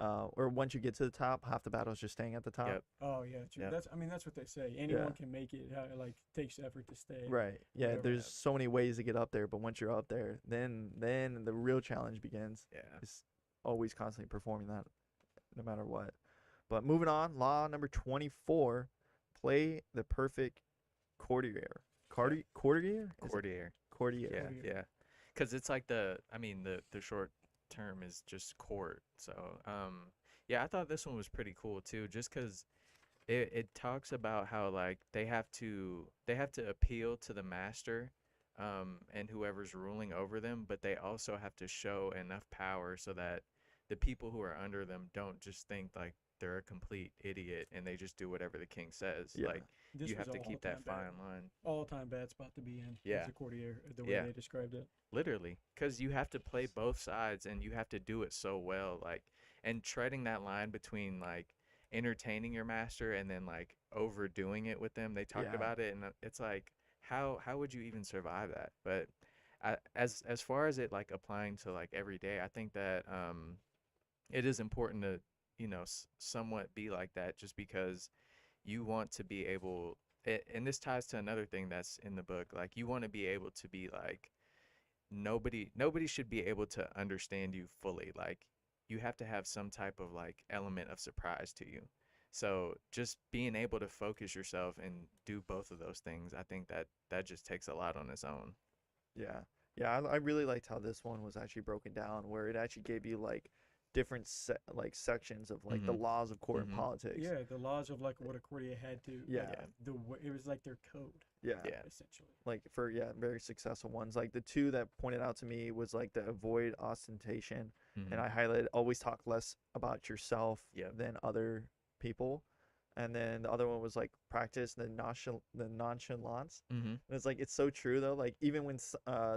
or once you get to the top, half the battles just staying at the top. Yep. Oh yeah, true. Yep. That's what they say. Anyone Yeah. can make it. Like takes effort to stay. Right. Yeah. Whatever. There's so many ways to get up there, but once you're up there, then the real challenge begins. Yeah. Is always constantly performing that, no matter what. But moving on, law number 24: play the perfect courtier. Courtier. Is it Courtier. courtier. Yeah. Courtier. Yeah. Because it's like the short term is just court. So yeah, I thought this one was pretty cool too, just because it talks about how like they have to appeal to the master, and whoever's ruling over them, but they also have to show enough power so that the people who are under them don't just think like they're a complete idiot and they just do whatever the king says. Yeah. Like This you was have to a keep that all-time bad- fine line. all-time bad spot to be in. Yeah. As a courtier, the way Yeah. they described it. Literally, because you have to play both sides and you have to do it so well, like, and treading that line between like entertaining your master and then like overdoing it with them. They talked Yeah. about it, and it's like, how would you even survive that? But as far as it like applying to like every day, I think that it is important to somewhat be like that, just because you want to be able. And this ties to another thing that's in the book. Like you want to be able to be like nobody should be able to understand you fully. Like you have to have some type of like element of surprise to you. So just being able to focus yourself and do both of those things, I think that just takes a lot on its own. Yeah. Yeah, I really liked how this one was actually broken down, where it actually gave you like different sections of like the Mhm. laws of court and Mhm. politics. Yeah, the laws of like what a courtier had to. Yeah. Like, it was like their code, Yeah. Yeah. essentially. Like for very successful ones. Like the two that pointed out to me was like the avoid ostentation, and Mhm. I highlighted always talk less about yourself Yep. than other people. And then the other one was like practice the nonchalance. Mhm. And it's like it's so true though. Like even when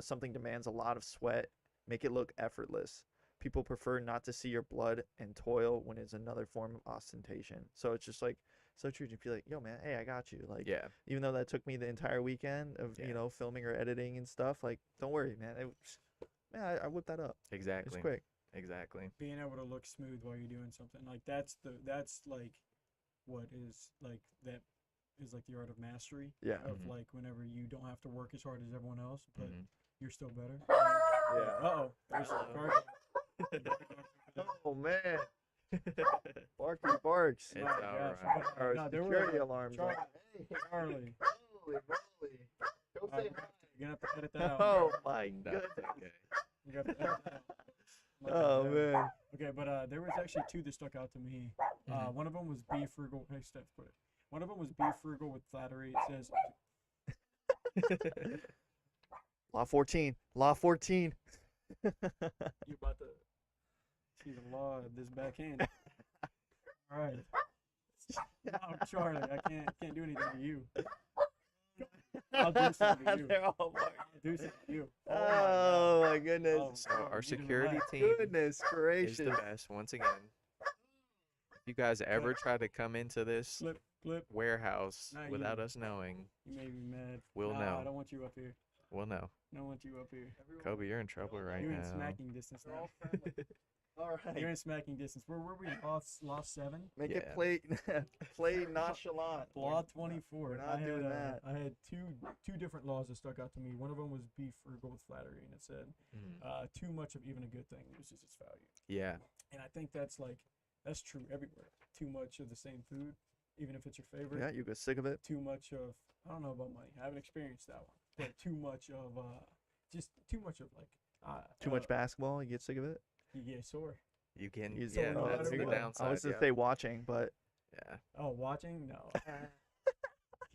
something demands a lot of sweat, make it look effortless. People prefer not to see your blood and toil when it's another form of ostentation. So it's just like so true to be like, yo man, hey, I got you. Like Yeah. even though that took me the entire weekend of Yeah. filming or editing and stuff, like don't worry, man. I whipped that up. It's Exactly. quick. Exactly. Being able to look smooth while you're doing something like that's like what is like that is like the art of mastery. Yeah. Of Mhm. like whenever you don't have to work as hard as everyone else, but Mhm. you're still better. Yeah. Uh-oh. There's Uh-oh. Oh man. Barky barks. It's Oh, all gosh. right. Our No, there security were- alarms. Charlie. Hey, Charlie. holy moly. Go say hi. You're gonna have to edit that out. Oh my Not goodness. okay. You're gonna have to edit that out. My Oh bad. man. Okay, but there was actually two that stuck out to me. Mhm. One of them was be frugal. Hey, Steph, put it. One of them was be frugal with flattery. It says, Law 14. Law 14. "You about to see the law of this backhand." All right. No, Charlie, I can't do anything to you. I'll do something to you. They're all I'll do something to you. Oh my goodness. Oh, So God, our you didn't security relax. team Goodness is gracious. the best. Once again, if you guys ever try to come into this Clip. warehouse Not without you. us knowing, You made me mad. We'll Nah, know. I don't want you up here. we'll know. I don't want you up here. Kobe, you're in trouble right You're in now. smacking distance They're now. all friendly. All You're right. in smacking distance. Where were we? Lost 7? Make it Yeah. play nonchalant. Law We're 24. not I had, doing that. I had two different laws that stuck out to me. One of them was be frugal with flattery, and it said Mhm. too much of even a good thing loses its value. Yeah. And I think that's true everywhere. Too much of the same food, even if it's your favorite. Yeah, you get sick of it. Too much of, I don't know about money. I haven't experienced that one. But too much of just too much of Too much basketball, you get sick of it. You get sore. You can. You So Yeah, no that's matter the what. downside. I was gonna yeah. say watching, but Yeah. Oh, watching? No. You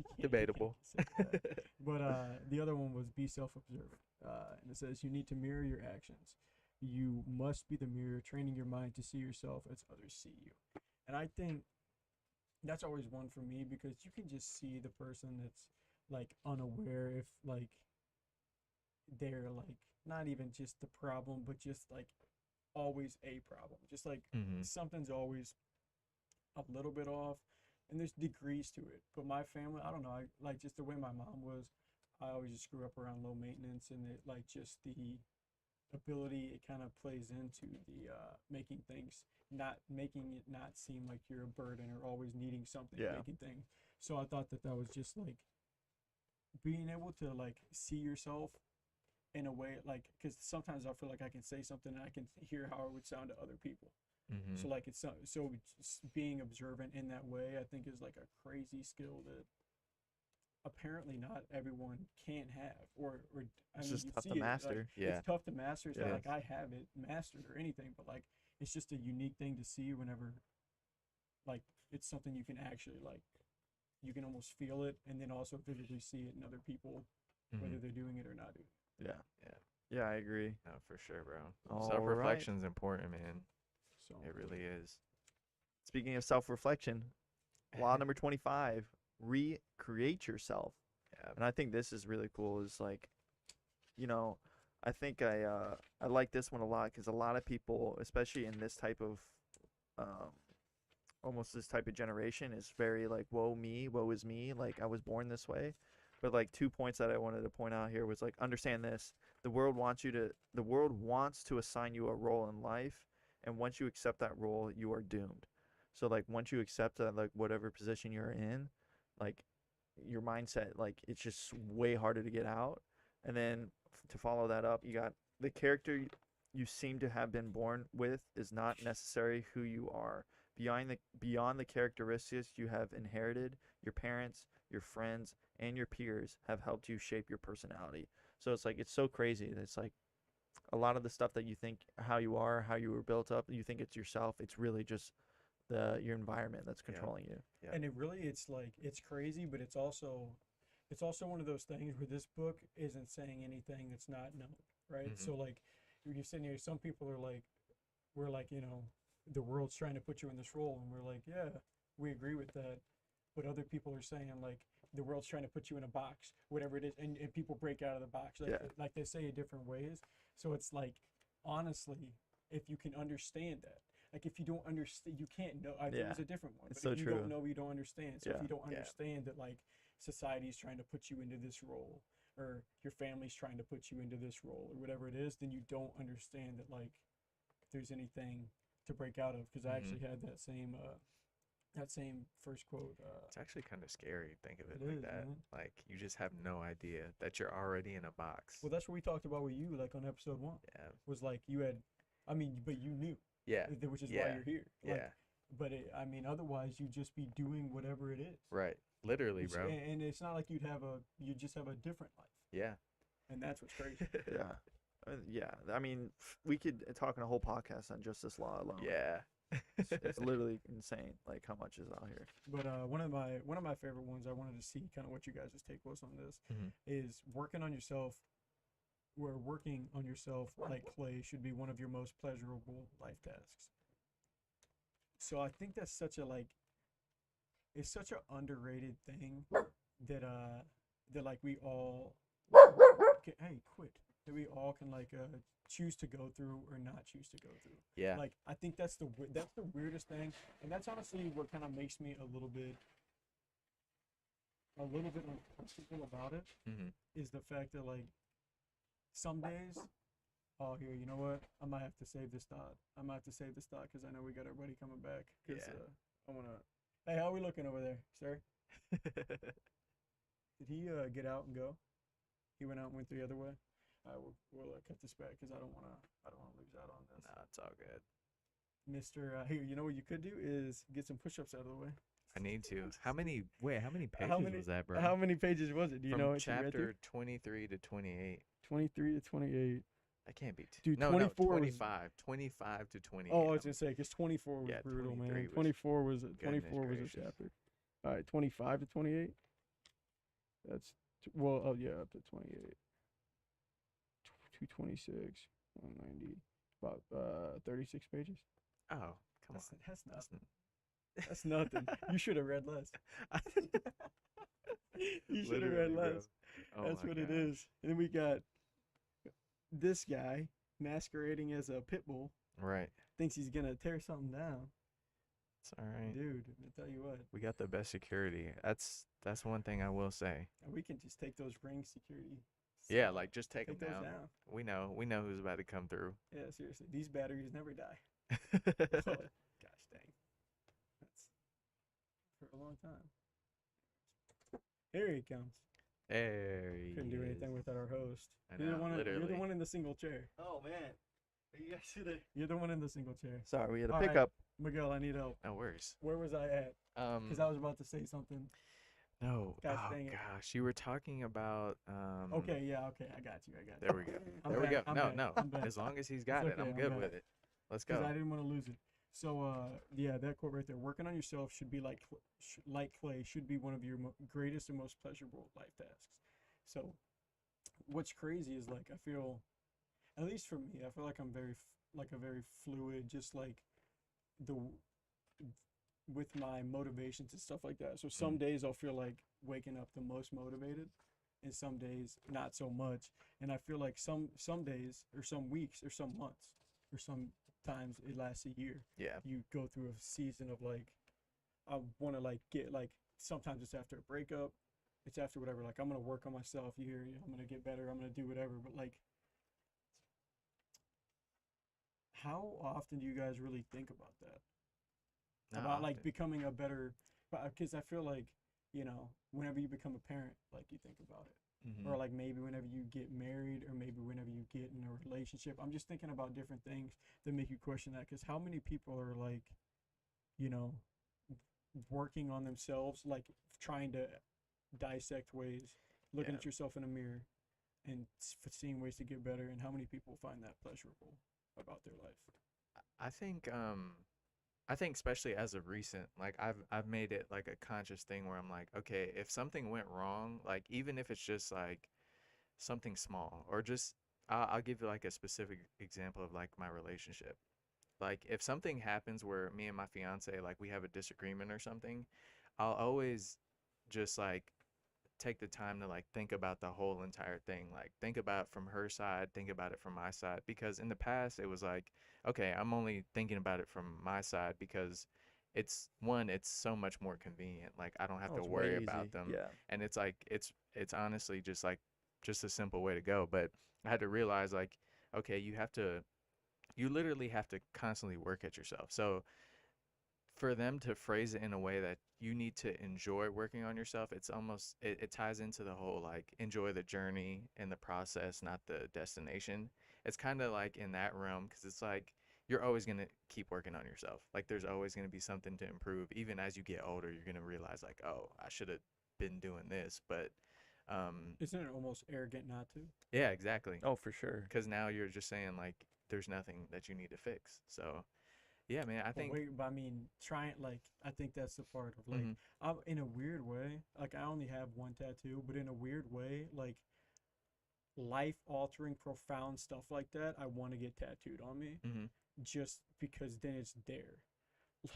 can't Debatable. say that. But the other one was be self-observant, and it says you need to mirror your actions. You must be the mirror, training your mind to see yourself as others see you. And I think that's always one for me because you can just see the person that's like unaware if like they're like not even just the problem, but just like always a problem. Just like Mhm. something's always a little bit off, and there's degrees to it. But my family, I don't know, I like just the way my mom was. I always just grew up around low maintenance, and it like just the ability it kind of plays into the making things making it not seem like you're a burden or always needing something, Yeah. making things. So I thought that was just like being able to like see yourself in a way, like because sometimes I feel like I can say something and I can hear how it would sound to other people. Mhm. So like it's so just being observant in that way, I think is like a crazy skill that apparently not everyone can have, or I it's mean just you tough see to it, master. like, Yeah. it's tough to master. It's not Yeah. like I have it mastered or anything, but like it's just a unique thing to see whenever like it's something you can actually like you can almost feel it and then also vividly see it in other people, whether Mhm. they're doing it or not doing it. Yeah. Yeah. Yeah, I agree. No, for sure, bro. All Self-reflection's important, man. So It really is. Speaking of self-reflection, law number 25, recreate yourself. Yeah. And I think this is really cool is like, you know, I think I like this one a lot because a lot of people, especially in this type of almost this type of generation, is very like woe me, woe is me, like I was born this way. But like 2 points that I wanted to point out here was like understand this. The world wants to assign you a role in life, and once you accept that role, you are doomed. So like once you accept that like whatever position you're in, like your mindset, like it's just way harder to get out. And then to follow that up, you got the character you seem to have been born with is not necessarily who you are. Beyond the characteristics you have inherited, your parents, your friends, and your peers have helped you shape your personality. So it's like it's so crazy. It's like a lot of the stuff that you think how you are, how you were built up, you think it's yourself. It's really just your environment that's Yeah. controlling you. Yeah. And it's like it's crazy, but it's also one of those things where this book isn't saying anything that's not known, right? Mhm. So like you're sitting here, some people are like, we're like, the world's trying to put you in this role, and we're like, yeah, we agree with that. But other people are saying like the world's trying to put you in a box, whatever it is, and people break out of the box, like Yeah. like they say it different ways. So it's like honestly, if you can understand that. Like if you don't understand, you can't know. I think Yeah. it's a different one. It's But so if you true. don't know, you don't understand. So if Yeah. you don't Yeah. understand that, like society's trying to put you into this role, or your family's trying to put you into this role, or whatever it is, then you don't understand that like there's anything to break out of. Because I actually had that same first quote. It's actually kind of scary. Think of it It like is, that. man. Like you just have no idea that you're already in a box. Well, that's what we talked about with you, like on episode 1. Yeah. Was like you had, I mean, but you knew, Yeah. which is why Yeah. you're here. Like, Yeah. But I mean, otherwise you'd just be doing whatever it is. Right. Literally, Which- bro. And it's not like you'd just have a different life. Yeah. and that's what's crazy. Yeah. Yeah. I mean, we could talk on a whole podcast on just this law alone. Yeah. It's literally insane, like how much is out here. But one of my favorite ones, I wanted to see kind of what you guys' take was on this, is working on yourself. Where working on yourself like clay should be one of your most pleasurable life tasks. So I think that's such a like, it's such an underrated thing that like we all hey, quit, that we all can like choose to go through or not choose to go through. Yeah. Like I think that's the weirdest thing, and that's honestly what kind of makes me a little bit uncomfortable about it, is the fact that like some days, oh here, you know what, I might have to save this thought. Because I know we got our buddy coming back. Cause I wanna. Hey, how are we looking over there, sir? Did he get out and go? He went out and went the other way. We'll cut this back because I don't wanna lose out on this. No, it's all good. Mr. Here, you know what you could do is get some push-ups out of the way. I need to. How many pages was that, bro? How many pages was it? Do you From know what chapter 23 to 28. 23 to 28. That can't be. Dude, no, 24 no, was- 25 to 28. Oh, I was gonna say because 24 was Yeah, brutal, 23 man. was- 24 was goodness a gracious. chapter. All right, 25 to 28. That's well, oh yeah, up to 28. 226, 190, about 36 pages. Oh, come That's, on. that's That's nothing. That's nothing. You should have read less. You should have read Literally, bro. less. Oh That's my what it gosh. is. And then we got this guy masquerading as a pit bull, Right. thinks he's gonna tear something down. It's all right. Dude, I tell you what, We got the best security. That's one thing I will say. we can just take those ring security. Yeah, like just take take them those down. down. We know who's about to come through. Yeah, seriously, these batteries never die. Oh, gosh dang, that's for a long time. Here he comes. There he Couldn't do is. anything without our host. I You're the know, one. You're the literally. one in the single chair. Oh man, you guys see that? You're the one in the single chair. Sorry, we had a All right. pickup. Miguel, I need help. No worries. Where was I at? Because I was about to say something. No. Gosh Oh dang it. gosh, you were talking about. Okay, yeah, okay, I got you. There we go. I'm There we go. back, I'm No, back, no. I'm back. As long as he's got It's it, okay, I'm I'm good back. with it. Let's Because go. I didn't want to lose it. So, yeah, that quote right there. Working on yourself should be like like clay. Should be one of your greatest and most pleasurable life tasks. So, what's crazy is like I feel, at least for me, I feel like I'm like a very fluid, just like the with my motivations and stuff like that. So some days I'll feel like waking up the most motivated, and some days not so much. And I feel like some days or some weeks or some months or sometimes it lasts a year. Yeah. You go through a season of like I want to like get like sometimes it's after a breakup, it's after whatever. Like I'm gonna work on myself. I'm gonna get better. I'm gonna do whatever. But like, how often do you guys really think about that? Not About like often. becoming a better, because I feel like, whenever you become a parent, like you think about it, Mhm. or like maybe whenever you get married, or maybe whenever you get in a relationship. I'm just thinking about different things that make you question that, because how many people are like, you know, working on themselves, like trying to dissect ways, looking Yeah. at yourself in a mirror, and seeing ways to get better, and how many people find that pleasurable about their life? I think especially as of recent, like I've made it like a conscious thing where I'm like, okay, if something went wrong, like even if it's just like something small or just I'll give you like a specific example of like my relationship. Like if something happens where me and my fiance like we have a disagreement or something, I'll always just like take the time to like think about the whole entire thing, like think about it from her side, think about it from my side, because in the past it was like, okay, I'm only thinking about it from my side because it's so much more convenient, like I don't have Oh, to it's worry way about easy. them. Yeah. And it's like it's honestly just like just a simple way to go, but I had to realize like, okay, you literally have to constantly work at yourself. So for them to phrase it in a way that you need to enjoy working on yourself, it's almost it ties into the whole like enjoy the journey and the process, not the destination. It's kind of like in that realm because it's like you're always going to keep working on yourself. Like there's always going to be something to improve. Even as you get older, you're going to realize like, oh, I should have been doing this. But Isn't it almost arrogant not to? Yeah, exactly. Oh, for sure. Because now you're just saying like there's nothing that you need to fix. So yeah, man, I But think. wait, but I mean, trying like I think that's the part of like Mhm. I'm in a weird way. Like I only have one tattoo, but in a weird way, like life altering, profound stuff like that, I want to get tattooed on me Mhm. just because then it's there.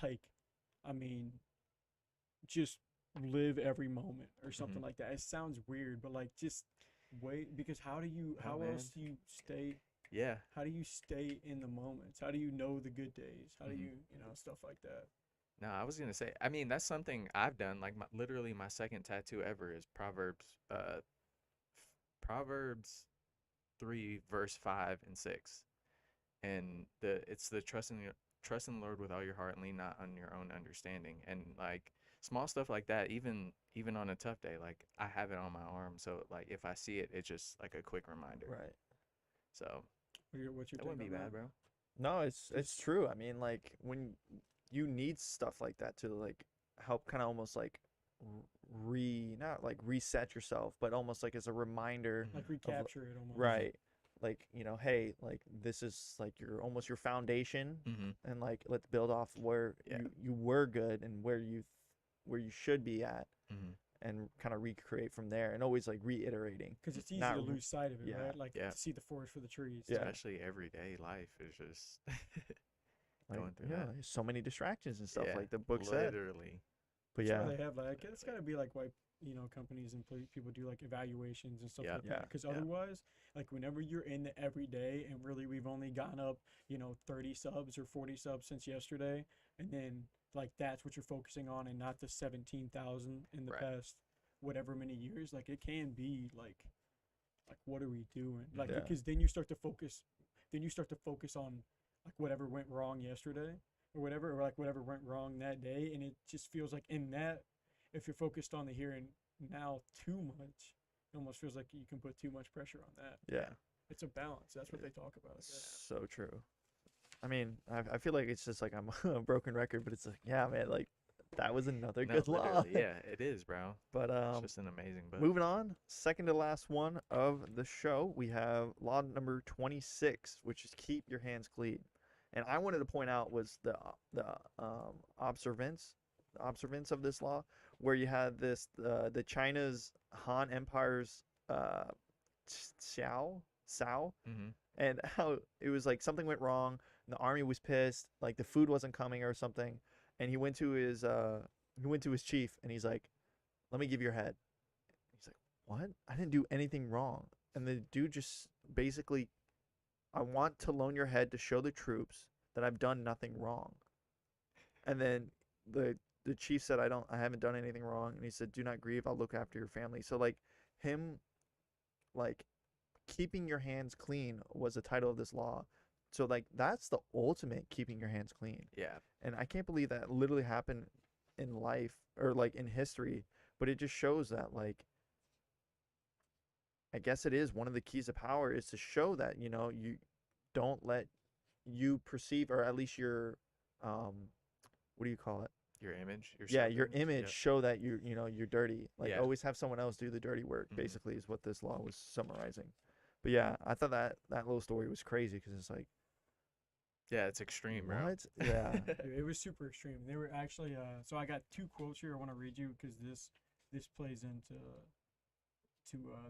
Like, I mean, just live every moment or something Mhm. like that. It sounds weird, but like just wait because No, how else man. do you stay Yeah. how do you stay in the moments? How do you know the good days? How do Mhm. you know, stuff like that? No, I was gonna say. I mean, that's something I've done. Like, literally, my second tattoo ever is Proverbs 3 verse 5 and 6, and it's the trust in the Lord with all your heart and lean not on your own understanding. And like small stuff like that, even on a tough day, like I have it on my arm, so like if I see it, it's just like a quick reminder. Right. So What's your that take wouldn't be on bad, that? bro. No, it's Just true. I mean, like when you need stuff like that to like help kind of almost like not like reset yourself, but almost like as a reminder like Hmm. of recapture it almost. right, like hey, like this is like your almost your foundation, Hmm. and like let's build off where Yeah. you were good and where you should be at, Hmm. and kind of recreate from there, and always like reiterating, Because it's easy not to lose sight of it, yeah, right? Like Yeah. to see the forest for the trees. yeah, Especially everyday life is just like going through yeah, that. there's so many distractions and stuff Yeah. like the book said. Literally. But That's why yeah, they have like it's got Literally. to be like why companies and people do like evaluations and stuff Yep. like yeah, that. Because Yep. otherwise, like whenever you're in the everyday, and really we've only gone up 30 subs or 40 subs since yesterday, and then like that's what you're focusing on, and not the 17,000 in the Right. past whatever many years. Like it can be like what are we doing? Like yeah, Hmm. because then you start to focus on like whatever went wrong yesterday or whatever, or like whatever went wrong that day, and it just feels like in that if you're focused on the here and now too much, it almost feels like you can put too much pressure on that. yeah. Yeah. It's a balance. That's what they talk about, I guess. So true. I mean, I feel like it's just like I'm a broken record, but it's like, yeah, man, like that was another No, good law. literally. Yeah, it is, bro. But It's just an amazing book. moving on, second to last one of the show, we have law number 26, which is keep your hands clean. And I wanted to point out was the observance of this law, where you had this the China's Han Empire's Sao, Hmm. and how it was like something went wrong, and the army was pissed, like the food wasn't coming or something, and he went to his chief, and he's like, "Let me give your head." He's like, "What? I didn't do anything wrong." And the dude just basically, "I want to loan your head to show the troops that I've done nothing wrong." And then the chief said, I haven't done anything wrong." And he said, "Do not grieve. I'll look after your family." So like him, like keeping your hands clean was the title of this law. So like that's the ultimate keeping your hands clean. Yeah. And I can't believe that literally happened in life or like in history, but it just shows that like I guess it is one of the keys of power is to show that, you don't let you perceive, or at least your what do you call it? Your image, your Yeah, self your image. image Yep. show that you're dirty. Like Yeah. always have someone else do the dirty work, Hmm. basically is what this law was summarizing. But yeah, I thought that little story was crazy because it's like, Yeah, it's extreme, bro. what? Yeah. It was super extreme. They were actually so I got two quotes here I want to read you because this plays into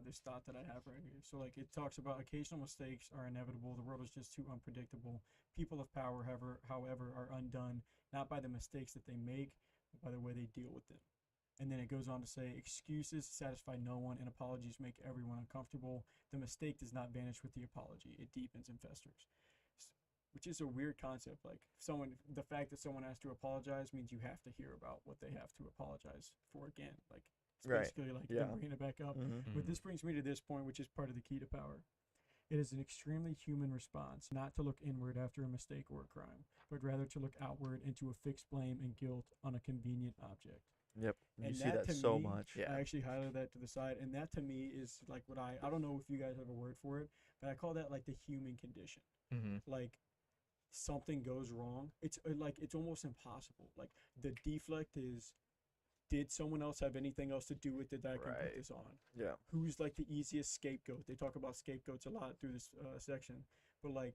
this thought that I have right here. So like it talks about occasional mistakes are inevitable. The world is just too unpredictable. People of power, however, are undone not by the mistakes that they make, but by the way they deal with them. And then it goes on to say, excuses satisfy no one, and apologies make everyone uncomfortable. The mistake does not vanish with the apology; it deepens and festers. Which is a weird concept. Like the fact that someone has to apologize means you have to hear about what they have to apologize for again. Like it's Right. basically like Yeah. them bringing it back up. Hmm. But Hmm. this brings me to this point, which is part of the key to power. It is an extremely human response not to look inward after a mistake or a crime, but rather to look outward and to affix blame and guilt on a convenient object. Yep. You And see that that to so me, much. Yeah. I actually highlighted that to the side, and that to me is like what I don't know if you guys have a word for it, but I call that like the human condition. Hmm. Like something goes wrong, it's like it's almost impossible. Like the deflect is did someone else have anything else to do with it that I can put Right. this on? Yeah. Who's like the easiest scapegoat? They talk about scapegoats a lot through this section, but like,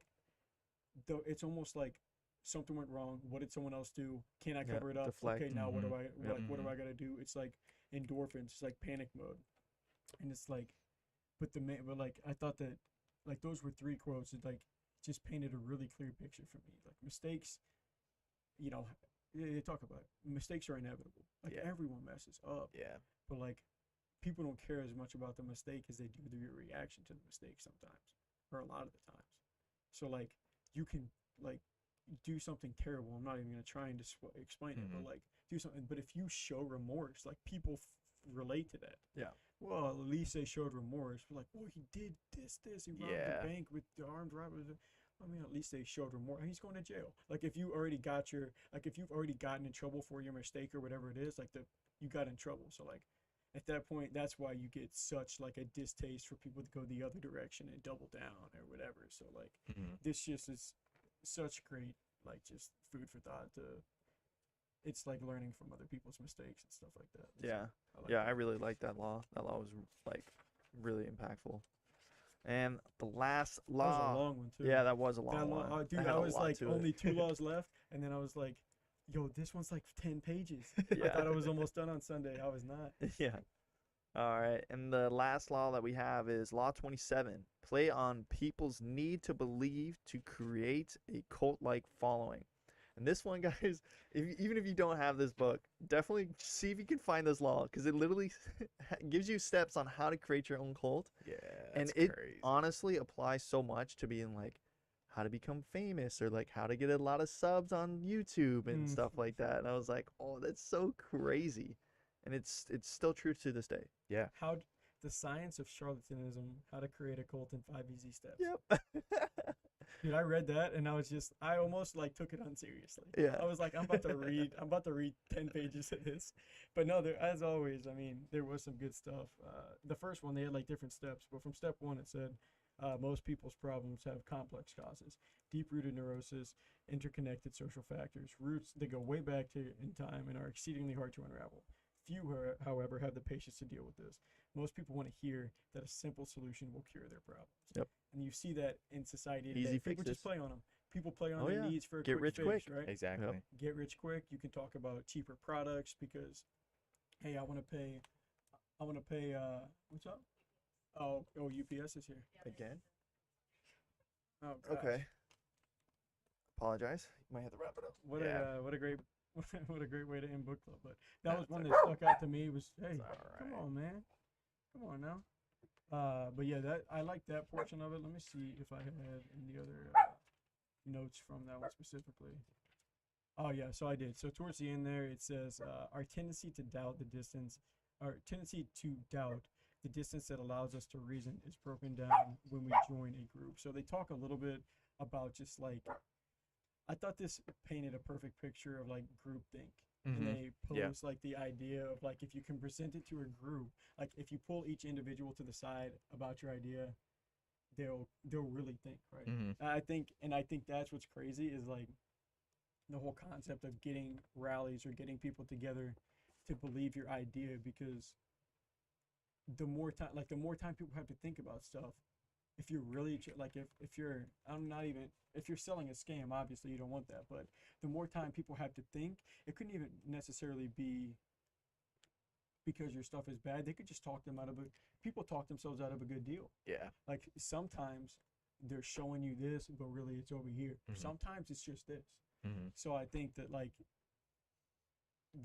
though it's almost like something went wrong. What did someone else do? Can I Yeah, cover it up? deflect. Okay, now what do I Yep. like? What do I gotta do? It's like endorphins. It's like panic mode, and it's like, but like I thought that like those were three quotes that like just painted a really clear picture for me. Like mistakes, you know, they talk about it. Mistakes are inevitable. Like Yeah. everyone messes up, Yeah. but like people don't care as much about the mistake as they do the reaction to the mistake sometimes, or a lot of the times. So like you can like do something terrible. I'm not even gonna try and explain it, but like do something. But if you show remorse, like people relate to that. Yeah. Well, at least they showed remorse. Like, well, he did this. He robbed Yeah. the bank with the armed robbers. I mean, at least they showed remorse. And he's going to jail. Like, if you already got if you've already gotten in trouble for your mistake or whatever it is, like you got in trouble. So like, at that point, that's why you get such like a distaste for people to go the other direction and double down or whatever. So like, this just is such great, like, just food for thought to. It's like learning from other people's mistakes and stuff like that. Yeah. So I really like that law. That law was like really impactful. And the last That law. was a long one too. Yeah, that was a long That one. dude, That had I a was lot like to it. only 2 laws left, and then I was like, "Yo, this one's like 10 pages." I Yeah. thought I was almost done on Sunday. I was not. Yeah. All right. And the last law that we have is Law 27. Play on people's need to believe to create a cult-like following. And this one, guys, even if you don't have this book, definitely see if you can find this law because it literally gives you steps on how to create your own cult. Yeah. And That's it crazy. honestly applies so much to being like how to become famous or like how to get a lot of subs on YouTube and stuff like that. And I was like, oh, that's so crazy. And it's still true to this day. Yeah. The science of charlatanism, how to create a cult in 5 easy steps. Yep. Dude, I read that and I almost like took it unseriously. Yeah. I was like, I'm about to read 10 pages of this. But no, as always, I mean, there was some good stuff. The first one, they had like different steps, but from step 1, it said, most people's problems have complex causes, deep-rooted neurosis, interconnected social factors, roots that go way back in time and are exceedingly hard to unravel. Few, however, have the patience to deal with this. Most people want to hear that a simple solution will cure their problems. Yep. And you see that in society today. Easy People fixes. just play on them. People play on Oh, their yeah. needs for a Get quick rich fix, quick. right? Exactly. Yep. Get rich quick. You can talk about cheaper products because, hey, I want to pay. What's up? Oh, UPS is here. Again? Oh, gosh. Okay. Apologize. You might have to wrap it up. What Yeah. a great what a great way to end book club. But that was That's one that stuck out to me. Was hey, come alright. on, man, come on now. But yeah, that I like that portion of it. Let me see if I had any other notes from that one specifically. Oh yeah, so I did. So towards the end there, it says our tendency to doubt the distance that allows us to reason is broken down when we join a group. So they talk a little bit about just like, I thought this painted a perfect picture of like groupthink. And they pose like the idea of like, if you can present it to a group, like if you pull each individual to the side about your idea, they'll really think, right? I think that's what's crazy is like the whole concept of getting rallies or getting people together to believe your idea, because the more time people have to think about stuff, if you're really like if you're if you're selling a scam, obviously you don't want that, but the more time people have to think, it couldn't even necessarily be because your stuff is bad. They could just people talk themselves out of a good deal. Yeah. Like sometimes they're showing you this, but really it's over here. Sometimes it's just this. So I think that like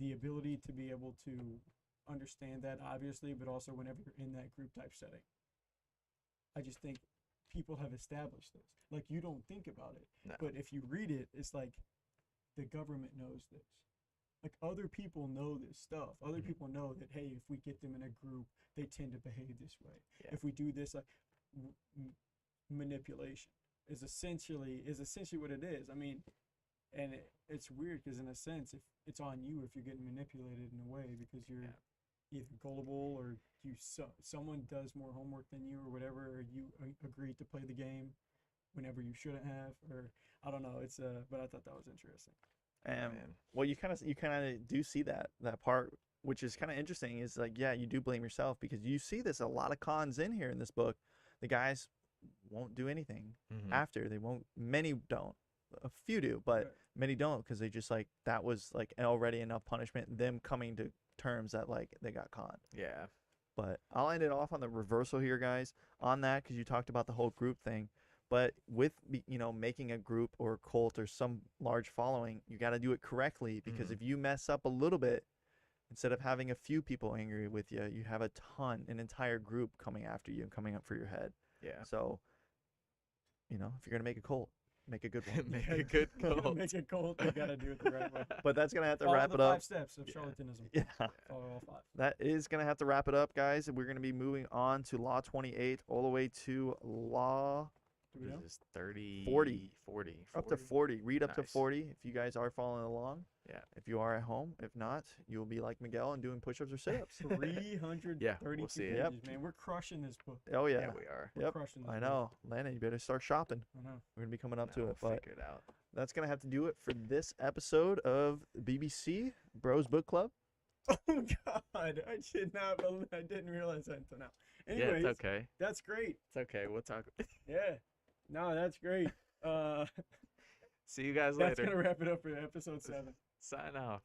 the ability to be able to understand that, obviously, but also whenever you're in that group type setting, I just think people have established this. Like you don't think about it, No. but if you read it, it's like the government knows this. Like other people know this stuff. Other people know that, hey, if we get them in a group, they tend to behave this way. Yeah. If we do this, like manipulation is essentially what it is. I mean, and it's weird because in a sense, if it's on you if you're getting manipulated in a way because you're either gullible or someone does more homework than you or whatever, or you agreed to play the game whenever you shouldn't have, or I don't know. It's but I thought that was interesting. Well, you kind of do see that part which is kind of interesting, is like, yeah, you do blame yourself because you see this a lot of cons in here in this book. The guys won't do anything after. They won't. Many don't. A few do, but Right. many don't because they just like that was like already enough punishment. Them coming to terms that like they got caught. Yeah. But I'll end it off on the reversal here, guys, on that because you talked about the whole group thing. But with making a group or a cult or some large following, you got to do it correctly because if you mess up a little bit, instead of having a few people angry with you, you have an entire group coming after you and coming up for your head. Yeah. So, if you're gonna make a cult, make a good one. Make a good cult. Make a cult. You gotta do it the right way. But that's gonna have to Follow wrap the it up. 5 steps of charlatanism. Yeah. Follow all 5. That is going to have to wrap it up, guys. We're going to be moving on to Law 28 all the way to Law Do we know? This is 30, 40. 40. up to 40. Read up to Nice. 40 if you guys are following along. Yeah. If you are at home. If not, you'll be like Miguel and doing push-ups or sit-ups. 332 Yeah, we'll see it. pages, man. We're crushing this book. Oh, yeah. Yeah, we are. We're Yep, crushing this I book. know. Landon, you better start shopping. I know. We're going to be coming up No, to it. we'll But figure it out. that's going to have to do it for this episode of BBC Bros Book Club. Oh God, I did not. I didn't realize that until now. Yeah, Anyways, it's okay. that's great. It's okay. We'll talk. Yeah, no, that's great. See you guys That's later. gonna wrap it up for episode 7. Sign off.